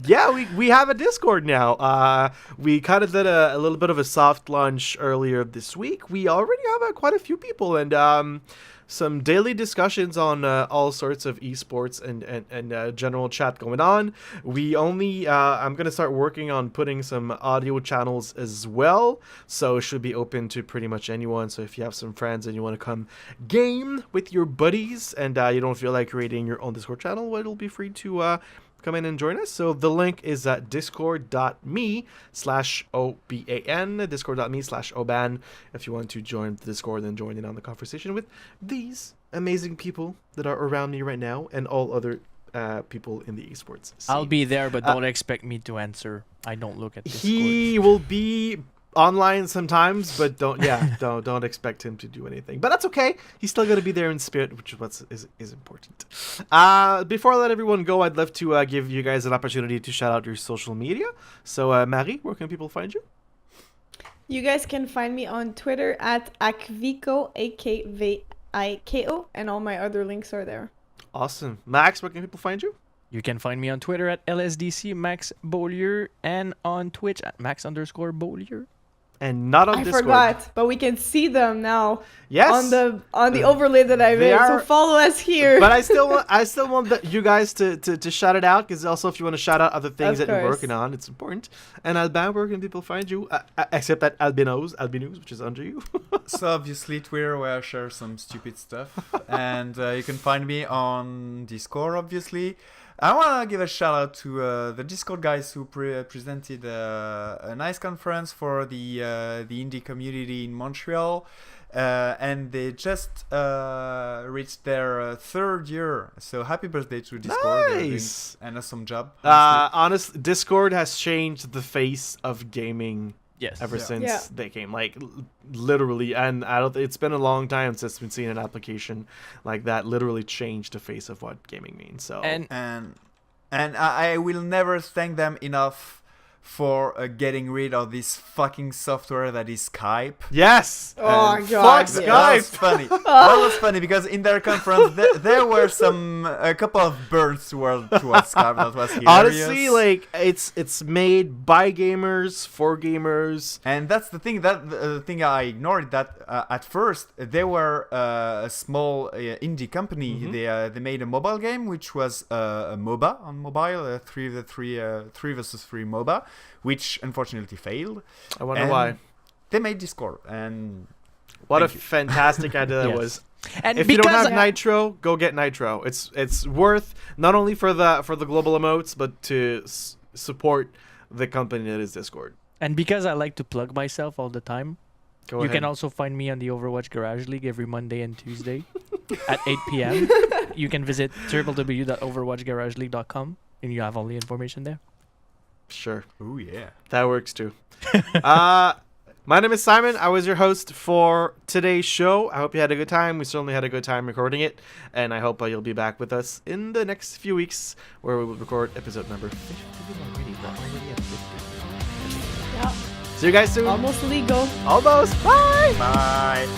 yeah, we have a Discord now. We kind of did a little bit of a soft launch earlier this week. We already have quite a few people and some daily discussions on all sorts of esports and general chat going on. I'm going to start working on putting some audio channels as well, so it should be open to pretty much anyone. So if you have some friends and you want to come game with your buddies and you don't feel like creating your own Discord channel, well, it'll be free to come in and join us. So the link is at discord.me/OBAN, discord.me/OBAN, if you want to join the Discord and join in on the conversation with these amazing people that are around me right now and all other people in the esports scene. I'll be there, but don't expect me to answer. I don't look at Discord. He will be online sometimes, but don't expect him to do anything. But that's okay. He's still going to be there in spirit, which is important. Before I let everyone go, I'd love to give you guys an opportunity to shout out your social media. So, Marie, where can people find you? You guys can find me on Twitter at Akviko, AKVIKO, and all my other links are there. Awesome. Max, where can people find you? You can find me on Twitter at LSDC Max Beaulieu and on Twitch at Max_Beaulieu. And not on I Discord. forgot, but we can see them now Yes. on the overlay that I They made. So are- follow us here. But I still want you guys to shout it out, because also if you want to shout out other things Of that you're course. working on, it's important. And Alban, where can people find you? Except that Albinos, which is under you. So obviously Twitter, where I share some stupid stuff, and you can find me on Discord. Obviously, I want to give a shout out to the Discord guys who presented a nice conference for the indie community in Montreal, and they just reached their third year. So happy birthday to Discord! They're doing Nice. an awesome job. honestly. Discord has changed the face of gaming Yes. ever Yeah. since Yeah. they came, like literally. And it's been a long time since we've seen an application like that literally change the face of what gaming means. So And And And I will never thank them enough for getting rid of this fucking software that is Skype. Yes. Oh And god. fuck yes. Skype. That was funny. That was funny because in their conference there were a couple of birds towards Skype. That was hilarious. Honestly, like it's made by gamers for gamers. And that's the thing the thing I ignored, that at first they were a small indie company. They made a mobile game which was a MOBA on mobile, 3 versus 3 MOBA, which unfortunately failed. I wonder And why. They made Discord, and What a Thank you. fantastic idea that Yes. was. And If you don't because have Nitro, go get Nitro. It's worth not only for the global emotes, but to support the company that is Discord. because I like to plug myself all the time, Go you ahead. can also find me on the Overwatch Garage League every Monday and Tuesday at 8 p.m. You can visit www.overwatchgarageleague.com and you have all the information there. Sure, ooh yeah. that works too. My name is Simon. I was your host for today's show. I hope you had a good time. We certainly had a good time recording it, and I hope you'll be back with us in the next few weeks, where we will record episode number 50 already. We're already at 50. Yeah. See you guys soon. Almost legal. Almost. Bye. Bye.